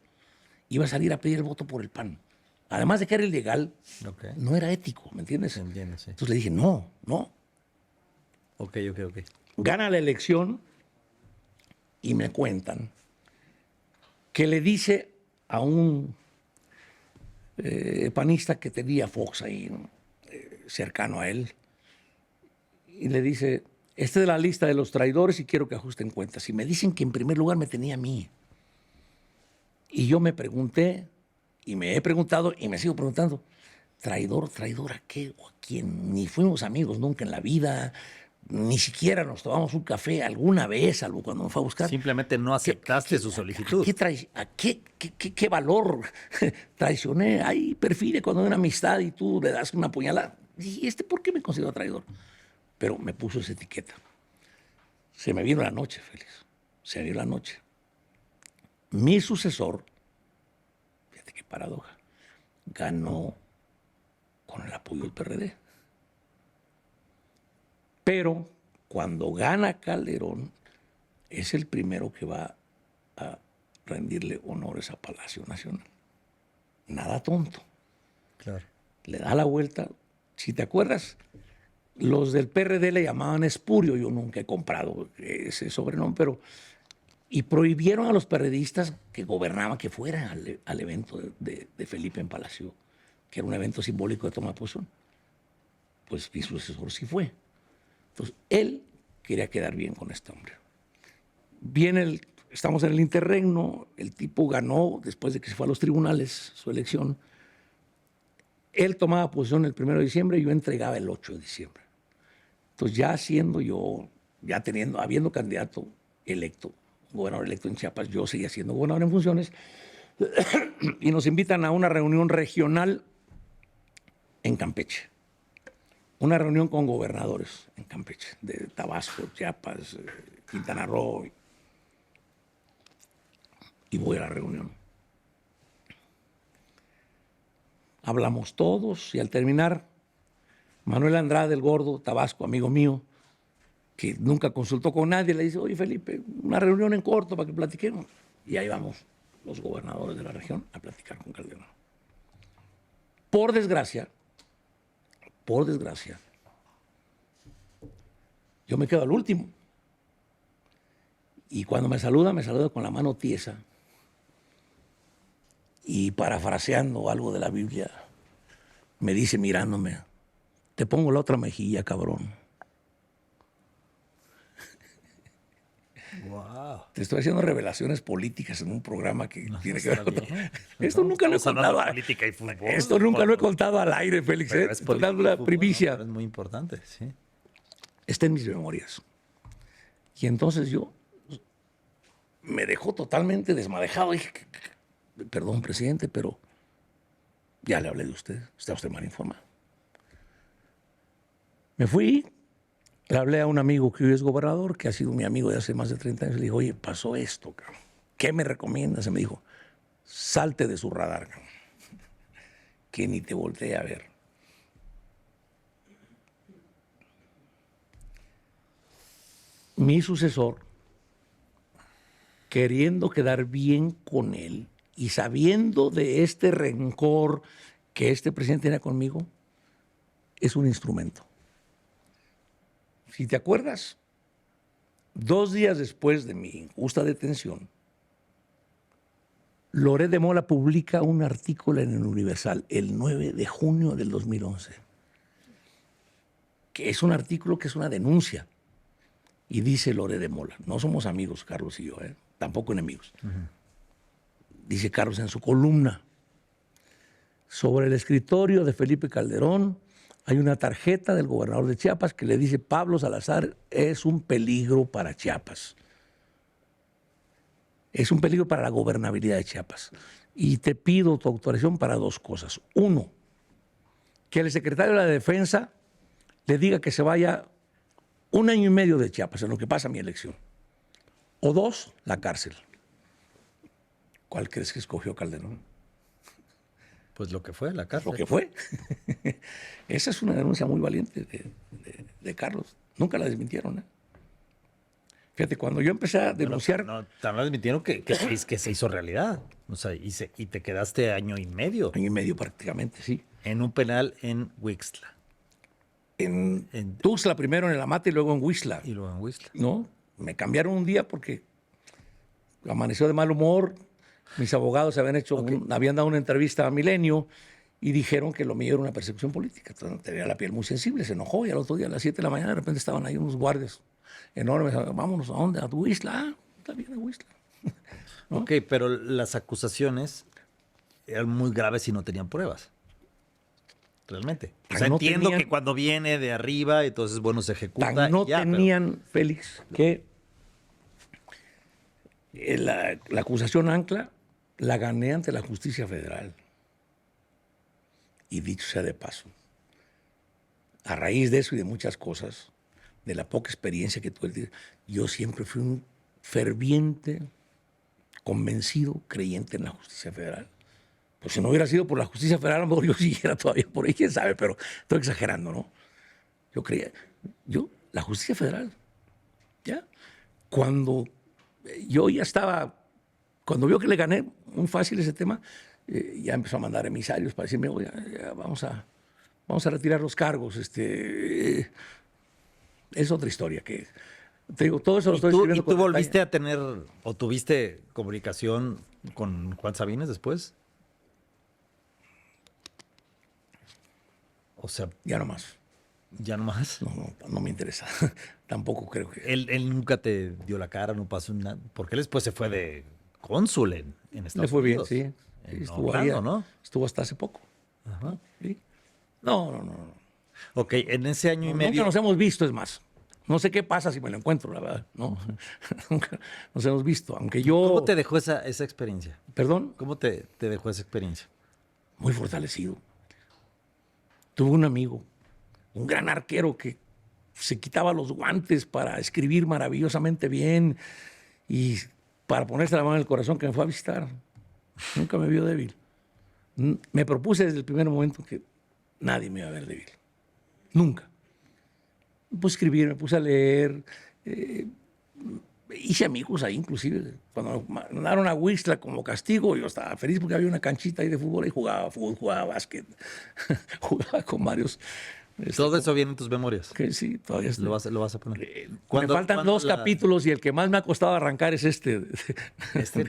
iba a salir a pedir el voto por el PAN? Además de que era ilegal, no era ético, ¿me entiendes? Entiendo, sí. Entonces le dije, no. Ok. Gana la elección y me cuentan que le dice a un panista que tenía Fox ahí, ¿no? Cercano a él, y le dice, esta es la lista de los traidores y quiero que ajusten cuentas. Y me dicen que en primer lugar me tenía a mí. Y yo me pregunté, y me he preguntado, y me sigo preguntando, traidor, traidor a qué o a quién. Ni fuimos amigos nunca en la vida, ni siquiera nos tomamos un café alguna vez, salvo cuando me fue a buscar. Simplemente no aceptaste su solicitud. ¿A qué valor traicioné? Hay perfidia cuando hay una amistad y tú le das una puñalada. ¿Y por qué me considero traidor? Pero me puso esa etiqueta. Se me vino la noche, Félix. Se me vino la noche. Mi sucesor, fíjate qué paradoja, ganó con el apoyo del PRD. Pero cuando gana Calderón, es el primero que va a rendirle honores a Palacio Nacional. Nada tonto. Claro. Le da la vuelta. Si te acuerdas, los del PRD le llamaban espurio. Yo nunca he comprado ese sobrenombre, pero... Y prohibieron a los periodistas que gobernaban que fueran al evento de Felipe en Palacio, que era un evento simbólico de toma de posición. Pues mi sucesor sí fue. Entonces, él quería quedar bien con este hombre. Estamos en el interregno, el tipo ganó después de que se fue a los tribunales su elección. Él tomaba posición el 1 de diciembre y yo entregaba el 8 de diciembre. Entonces, ya siendo yo, habiendo candidato electo, gobernador electo en Chiapas, yo seguía siendo gobernador en funciones, y nos invitan a una reunión regional en Campeche. Una reunión con gobernadores en Campeche, de Tabasco, Chiapas, Quintana Roo. Y voy a la reunión. Hablamos todos y al terminar, Manuel Andrade, el gordo, Tabasco, amigo mío, que nunca consultó con nadie, le dice, oye Felipe, una reunión en corto para que platiquemos. Y ahí vamos los gobernadores de la región a platicar con Calderón. Por desgracia, yo me quedo al último. Y cuando me saluda con la mano tiesa. Y parafraseando algo de la Biblia, me dice mirándome, te pongo la otra mejilla, cabrón. Wow. Te estoy haciendo revelaciones políticas en un programa que No, tiene que ver con... bien. Esto nunca lo he contado. Política y fútbol. Esto nunca lo he contado al aire, Félix. Estoy dando una primicia. ¿No? Es muy importante, sí. Está en mis memorias. Y entonces yo me dejó totalmente desmadejado. Dije, perdón, presidente, pero ya le hablé de usted. Está usted mal informado. Me fui. Le hablé a un amigo que hoy es gobernador, que ha sido mi amigo de hace más de 30 años. Le dijo, oye, pasó esto, cabrón. ¿Qué me recomiendas? Y me dijo, salte de su radar, cabrón. Que ni te voltee a ver. Mi sucesor, queriendo quedar bien con él y sabiendo de este rencor que este presidente tenía conmigo, es un instrumento. Si te acuerdas, 2 días después de mi injusta detención, Loret de Mola publica un artículo en el Universal el 9 de junio del 2011, que es un artículo que es una denuncia. Y dice Loret de Mola, no somos amigos, Carlos y yo, tampoco enemigos. Dice Carlos en su columna, sobre el escritorio de Felipe Calderón hay una tarjeta del gobernador de Chiapas que le dice, Pablo Salazar es un peligro para Chiapas. Es un peligro para la gobernabilidad de Chiapas. Y te pido tu autorización para 2 cosas. 1, que el secretario de la Defensa le diga que se vaya 1 año y medio de Chiapas, en lo que pasa mi elección. O 2, la cárcel. ¿Cuál crees que escogió Calderón? Pues lo que fue, la cárcel. Lo que fue. Esa es una denuncia muy valiente de Carlos. Nunca la desmintieron, ¿eh? Fíjate, cuando yo empecé a denunciar... No, también admitieron que se hizo realidad. O sea, y te quedaste 1 año y medio. 1 año y medio prácticamente, sí. En un penal en Huixtla. En Tuxtla primero, en el Amate, y luego en Huixtla. Y luego en Huixtla. No, me cambiaron un día porque amaneció de mal humor. Mis abogados habían dado una entrevista a Milenio y dijeron que lo mío era una persecución política. Entonces, tenía la piel muy sensible, se enojó y al otro día a las 7 de la mañana de repente estaban ahí unos guardias enormes. Vámonos, ¿a dónde? A Huixla. Ah, está bien, a Huixla. ¿No? Ok, pero las acusaciones eran muy graves y no tenían pruebas. Realmente. O sea, No entiendo tenían, que cuando viene de arriba, entonces, bueno, se ejecuta. no ya, tenían, Félix, que la acusación ancla la gané ante la justicia federal. Y dicho sea de paso, a raíz de eso y de muchas cosas, de la poca experiencia que tuve, yo siempre fui un ferviente, convencido, creyente en la justicia federal. Pues si no hubiera sido por la justicia federal, a lo mejor yo siguiera todavía por ahí, quién sabe, pero estoy exagerando, ¿no? Yo creía, la justicia federal, ¿ya? Cuando yo ya estaba, cuando vio que le gané muy fácil ese tema, ya empezó a mandar emisarios para decirme, oye, ya vamos a retirar los cargos. Es otra historia que, te digo, todo eso lo estoy escribiendo. ¿Y tú volviste a tener, o tuviste comunicación con Juan Sabines después? O sea, Ya no más. ¿ya no más? No me interesa. Tampoco creo que... Él nunca te dio la cara, no pasó nada. Porque él después se fue de cónsul en Estados Le fue bien, Unidos. sí. En Estuvo Orlando, ahí, ¿no? Estuvo hasta hace poco. Ajá. ¿Sí? No. Ok, en ese año y medio. Nunca nos hemos visto, es más. No sé qué pasa si me lo encuentro, la verdad. No. Nunca nos hemos visto. Aunque yo... ¿Cómo te dejó esa experiencia? ¿Perdón? ¿Cómo te dejó esa experiencia? Muy fortalecido. Tuve un amigo, un gran arquero que se quitaba los guantes para escribir maravillosamente bien y para ponerse la mano en el corazón, que me fue a visitar. Nunca me vio débil. Me propuse desde el primer momento que nadie me iba a ver débil. Nunca. Me puse a escribir, me puse a leer. Hice amigos ahí, inclusive. Cuando me mandaron a Huixla como castigo, yo estaba feliz porque había una canchita ahí de fútbol y jugaba fútbol, jugaba básquet, jugaba con varios. Todo eso viene en tus memorias. Que sí, todavía Lo vas a poner. Me faltan dos capítulos y el que más me ha costado arrancar es este.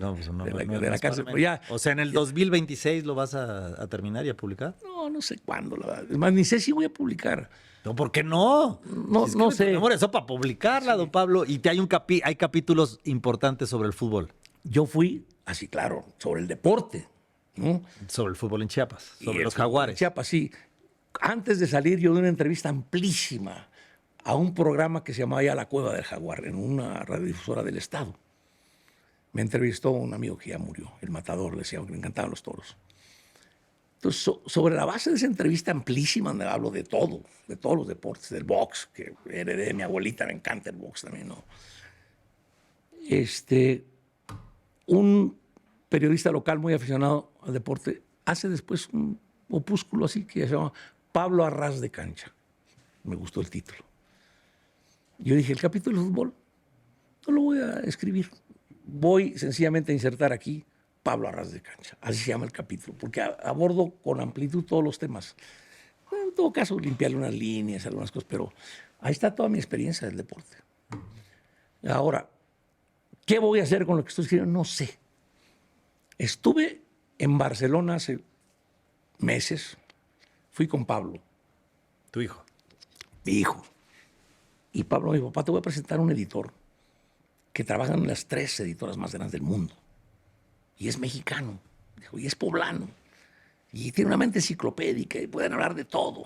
No, pues no, de la cárcel. Pues ya, o sea, en el 2026 lo vas a terminar y a publicar. no sé cuándo, la verdad. Es más, ni sé si voy a publicar. No, ¿por qué no? No sé. Eso para publicarla, sí. Don Pablo. Y hay capítulos importantes sobre el fútbol. Yo fui, así claro, sobre el deporte, ¿no? Sobre el fútbol en Chiapas, sobre los Jaguares. En Chiapas, sí. Antes de salir, yo di una entrevista amplísima a un programa que se llamaba ya La Cueva del Jaguar, en una radiodifusora del Estado. Me entrevistó un amigo que ya murió, el matador, le decía que me encantaban los toros. Entonces, sobre la base de esa entrevista amplísima, donde hablo de todo, de todos los deportes, del box, que heredé de mi abuelita, me encanta el box también, ¿no? Un periodista local muy aficionado al deporte hace después un opúsculo así que se llama Pablo a ras de cancha. Me gustó el título. Yo dije, el capítulo de fútbol no lo voy a escribir. Voy sencillamente a insertar aquí Pablo a ras de cancha. Así se llama el capítulo, porque abordo con amplitud todos los temas. En todo caso, limpiarle unas líneas, algunas cosas, pero ahí está toda mi experiencia del deporte. Ahora, ¿qué voy a hacer con lo que estoy escribiendo? No sé. Estuve en Barcelona hace meses. Fui con Pablo. ¿Tu hijo? Mi hijo. Y Pablo me dijo, papá, te voy a presentar a un editor que trabaja en las 3 editoras más grandes del mundo. Y es mexicano. Dijo, y es poblano. Y tiene una mente enciclopédica y pueden hablar de todo.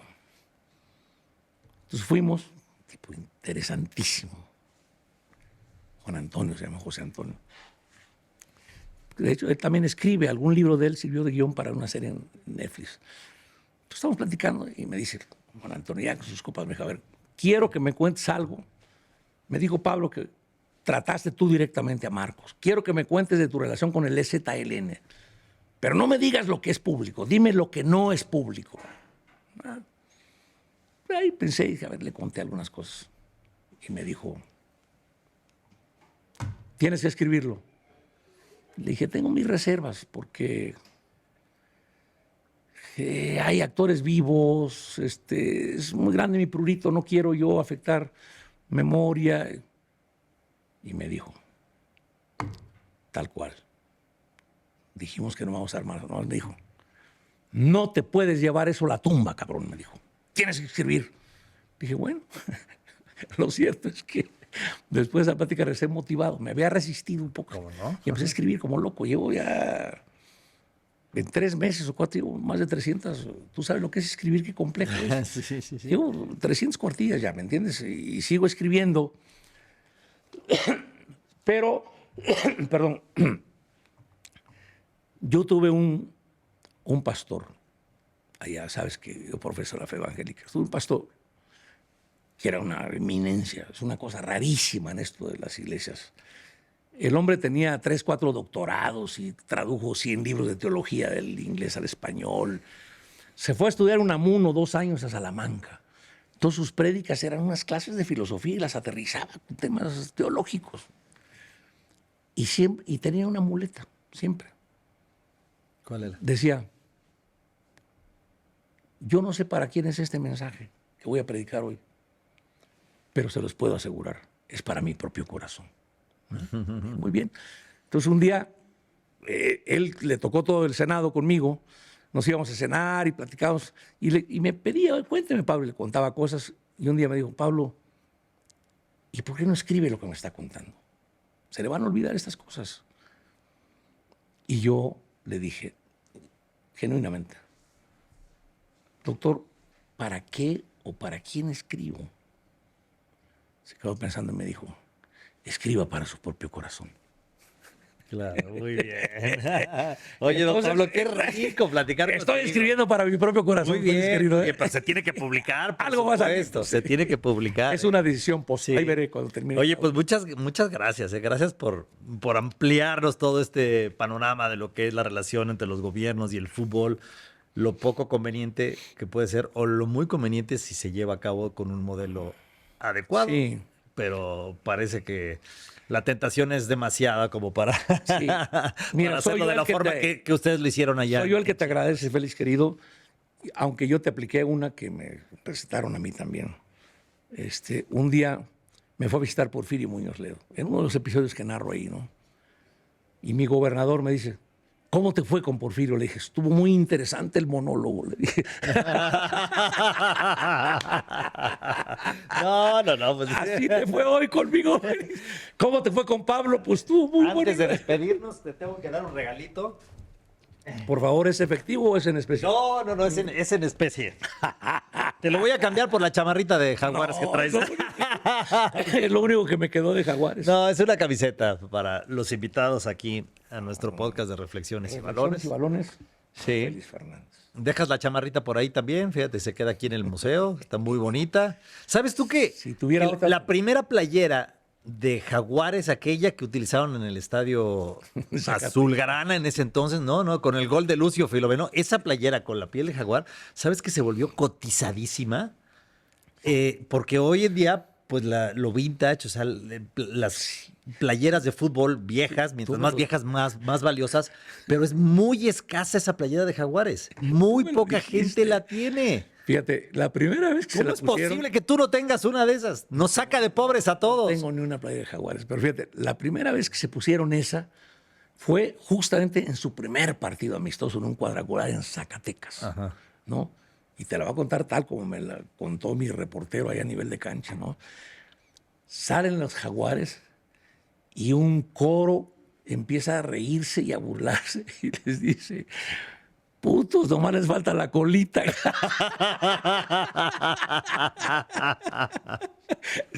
Entonces fuimos, tipo interesantísimo. Juan Antonio, se llama José Antonio. De hecho, él también escribe, algún libro de él sirvió de guión para una serie en Netflix. Entonces estamos platicando y me dice Juan Antonio, ya con sus copas, me dijo, a ver, quiero que me cuentes algo. Me dijo Pablo que trataste tú directamente a Marcos. Quiero que me cuentes de tu relación con el EZLN. Pero no me digas lo que es público, dime lo que no es público. Ahí pensé y dije, a ver, le conté algunas cosas. Y me dijo, tienes que escribirlo. Le dije, tengo mis reservas porque hay actores vivos, es muy grande mi prurito, no quiero yo afectar memoria. Y me dijo, tal cual. Dijimos que no vamos a armar. No, me dijo, no te puedes llevar eso a la tumba, cabrón, me dijo. Tienes que escribir. Dije, bueno, lo cierto es que después de esa plática regresé motivado. Me había resistido un poco. ¿Cómo no? Y empecé a escribir como loco. Llevo ya en 3 meses o 4, llevo más de 300. Tú sabes lo que es escribir, qué complejo es. Sí. Llevo 300 cuartillas ya, ¿me entiendes? Y sigo escribiendo. Pero, perdón, yo tuve un pastor, allá sabes que yo profeso la fe evangélica, tuve un pastor que era una eminencia, es una cosa rarísima en esto de las iglesias. El hombre tenía 3, 4 doctorados y tradujo 100 libros de teología del inglés al español. Se fue a estudiar UNAMUN 2 años a Salamanca. Todas sus prédicas eran unas clases de filosofía y las aterrizaba con temas teológicos. Y tenía una muleta, siempre. ¿Cuál era? Decía, yo no sé para quién es este mensaje que voy a predicar hoy, pero se los puedo asegurar, es para mi propio corazón. Muy bien. Entonces un día, él le tocó todo el Senado conmigo, nos íbamos a cenar y platicábamos, y me pedía, cuénteme, Pablo, le contaba cosas, y un día me dijo, Pablo, ¿y por qué no escribe lo que me está contando? Se le van a olvidar estas cosas. Y yo le dije, genuinamente, doctor, ¿para qué o para quién escribo? Se quedó pensando y me dijo, escriba para su propio corazón. Claro, muy bien. Oye, don Entonces, Pablo, qué rico platicar Estoy contigo. escribiendo para mi propio corazón. Muy bien. Querido, ¿eh? Oye, pero se tiene que publicar, por Algo más aquí. supuesto. Se tiene que publicar. Es una decisión posible. Sí. Ahí veré cuando termine. Oye, pues muchas gracias. Gracias por ampliarnos todo este panorama de lo que es la relación entre los gobiernos y el fútbol, lo poco conveniente que puede ser o lo muy conveniente si se lleva a cabo con un modelo adecuado. Sí. Pero parece que la tentación es demasiada como para, Sí. Mira, para soy hacerlo yo de el la que forma te- que ustedes lo hicieron allá. Soy yo el que te agradece, Félix, querido. Aunque yo te apliqué una que me recetaron a mí también. Un día me fue a visitar Porfirio Muñoz Ledo, en uno de los episodios que narro ahí, ¿no? Y mi gobernador me dice, ¿cómo te fue con Porfirio? Le dije, estuvo muy interesante el monólogo. Le dije, No, pues así te fue hoy conmigo. ¿Cómo te fue con Pablo? Pues estuvo muy antes de bonito. despedirnos te tengo que dar un regalito. Por favor, ¿es efectivo o es en especie? No, es en especie. Te lo voy a cambiar por la chamarrita de Jaguares que traes. Es lo único que me quedó de Jaguares. No, es una camiseta para los invitados aquí a nuestro podcast de Reflexiones y Balones. Y balones. Sí. Félix Fernández. Dejas la chamarrita por ahí también, fíjate, se queda aquí en el museo, está muy bonita. ¿Sabes tú qué? Si tuviera otra- La primera playera de Jaguares, aquella que utilizaron en el estadio Azulgrana en ese entonces, no, con el gol de Lucio Filomeno, esa playera con la piel de Jaguar, ¿sabes que se volvió cotizadísima? Porque hoy en día, pues lo vintage, o sea, las playeras de fútbol viejas, mientras más viejas, más valiosas, pero es muy escasa esa playera de Jaguares. Muy me lo poca dijiste. gente la tiene. Fíjate, la primera vez que se ¿Cómo la es pusieron... posible que tú no tengas una de esas? Nos saca de pobres a No todos. tengo ni una playa de Jaguares, pero fíjate, la primera vez que se pusieron esa fue justamente en su primer partido amistoso en un cuadrangular en Zacatecas, Ajá. ¿no? Y te la va a contar tal como me la contó mi reportero ahí a nivel de cancha, ¿no? Salen los Jaguares y un coro empieza a reírse y a burlarse y les dice, putos, nomás les falta la colita.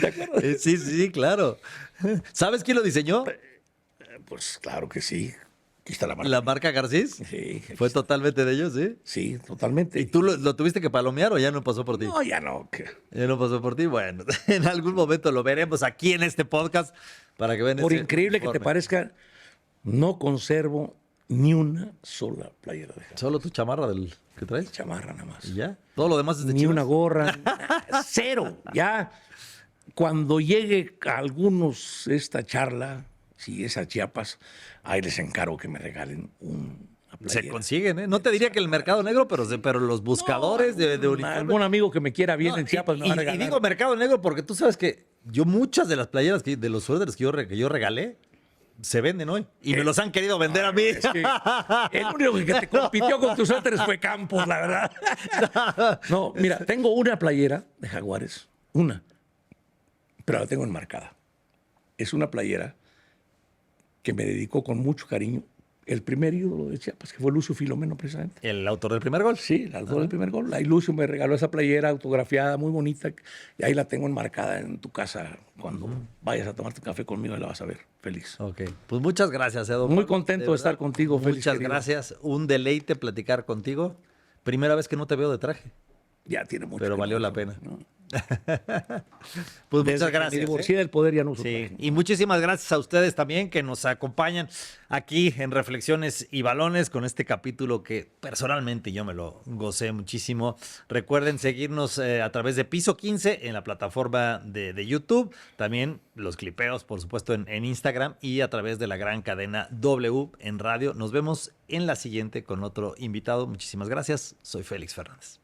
¿Te acuerdas? Sí, claro. ¿Sabes quién lo diseñó? Pues claro que sí. Aquí está la marca. La marca Garcís. Sí, aquí Fue está. totalmente de ellos, ¿sí? Sí, totalmente. ¿Y tú lo tuviste que palomear o ya no pasó por ti? No, ya no. Ya no pasó por ti. Bueno, en algún momento lo veremos aquí en este podcast para que vean Por ese increíble que te uniforme. parezca, no conservo ni una sola playera de Jaguares. ¿Solo tu chamarra del que traes? Chamarra nada más. ¿Y ya? Todo lo demás es de Ni Chivas. una gorra. Nada, cero. Ya cuando llegue a algunos esta charla, si es a Chiapas, ahí les encargo que me regalen una Se playera. consiguen, ¿eh? No te diría que el mercado negro, pero los buscadores de uniformes. Algún amigo que me quiera bien No, en Chiapas me va a regalar. y digo mercado negro porque tú sabes que yo muchas de las playeras, de los suéteres que yo regalé, se venden hoy. Y me los han querido vender a mí. Es que el único que te compitió con tus suéteres fue Campos, la verdad. No, mira, tengo una playera de Jaguares, una, pero la tengo enmarcada. Es una playera que me dedicó con mucho cariño el primer ídolo de Chiapas, que fue Lucio Filomeno, precisamente. ¿El autor del primer gol? Sí, el autor del primer gol. Ahí Lucio me regaló esa playera autografiada, muy bonita, y ahí la tengo enmarcada en tu casa. Cuando vayas a tomarte café conmigo, la vas a ver feliz. Ok, pues muchas gracias, Edo. Muy contento de estar contigo, Félix. Muchas querido. gracias, un deleite platicar contigo. Primera vez que no te veo de traje, Ya tiene mucho. pero que valió no, la pena. ¿no? Pues Desde muchas que me gracias. divorcié del poder ya no uso Sí, traje. y muchísimas gracias a ustedes también que nos acompañan aquí en Reflexiones y Balones con este capítulo que personalmente yo me lo gocé muchísimo. Recuerden seguirnos a través de Piso 15 en la plataforma de YouTube, también los clipeos, por supuesto, en Instagram y a través de la gran cadena W en radio. Nos vemos en la siguiente con otro invitado. Muchísimas gracias. Soy Félix Fernández.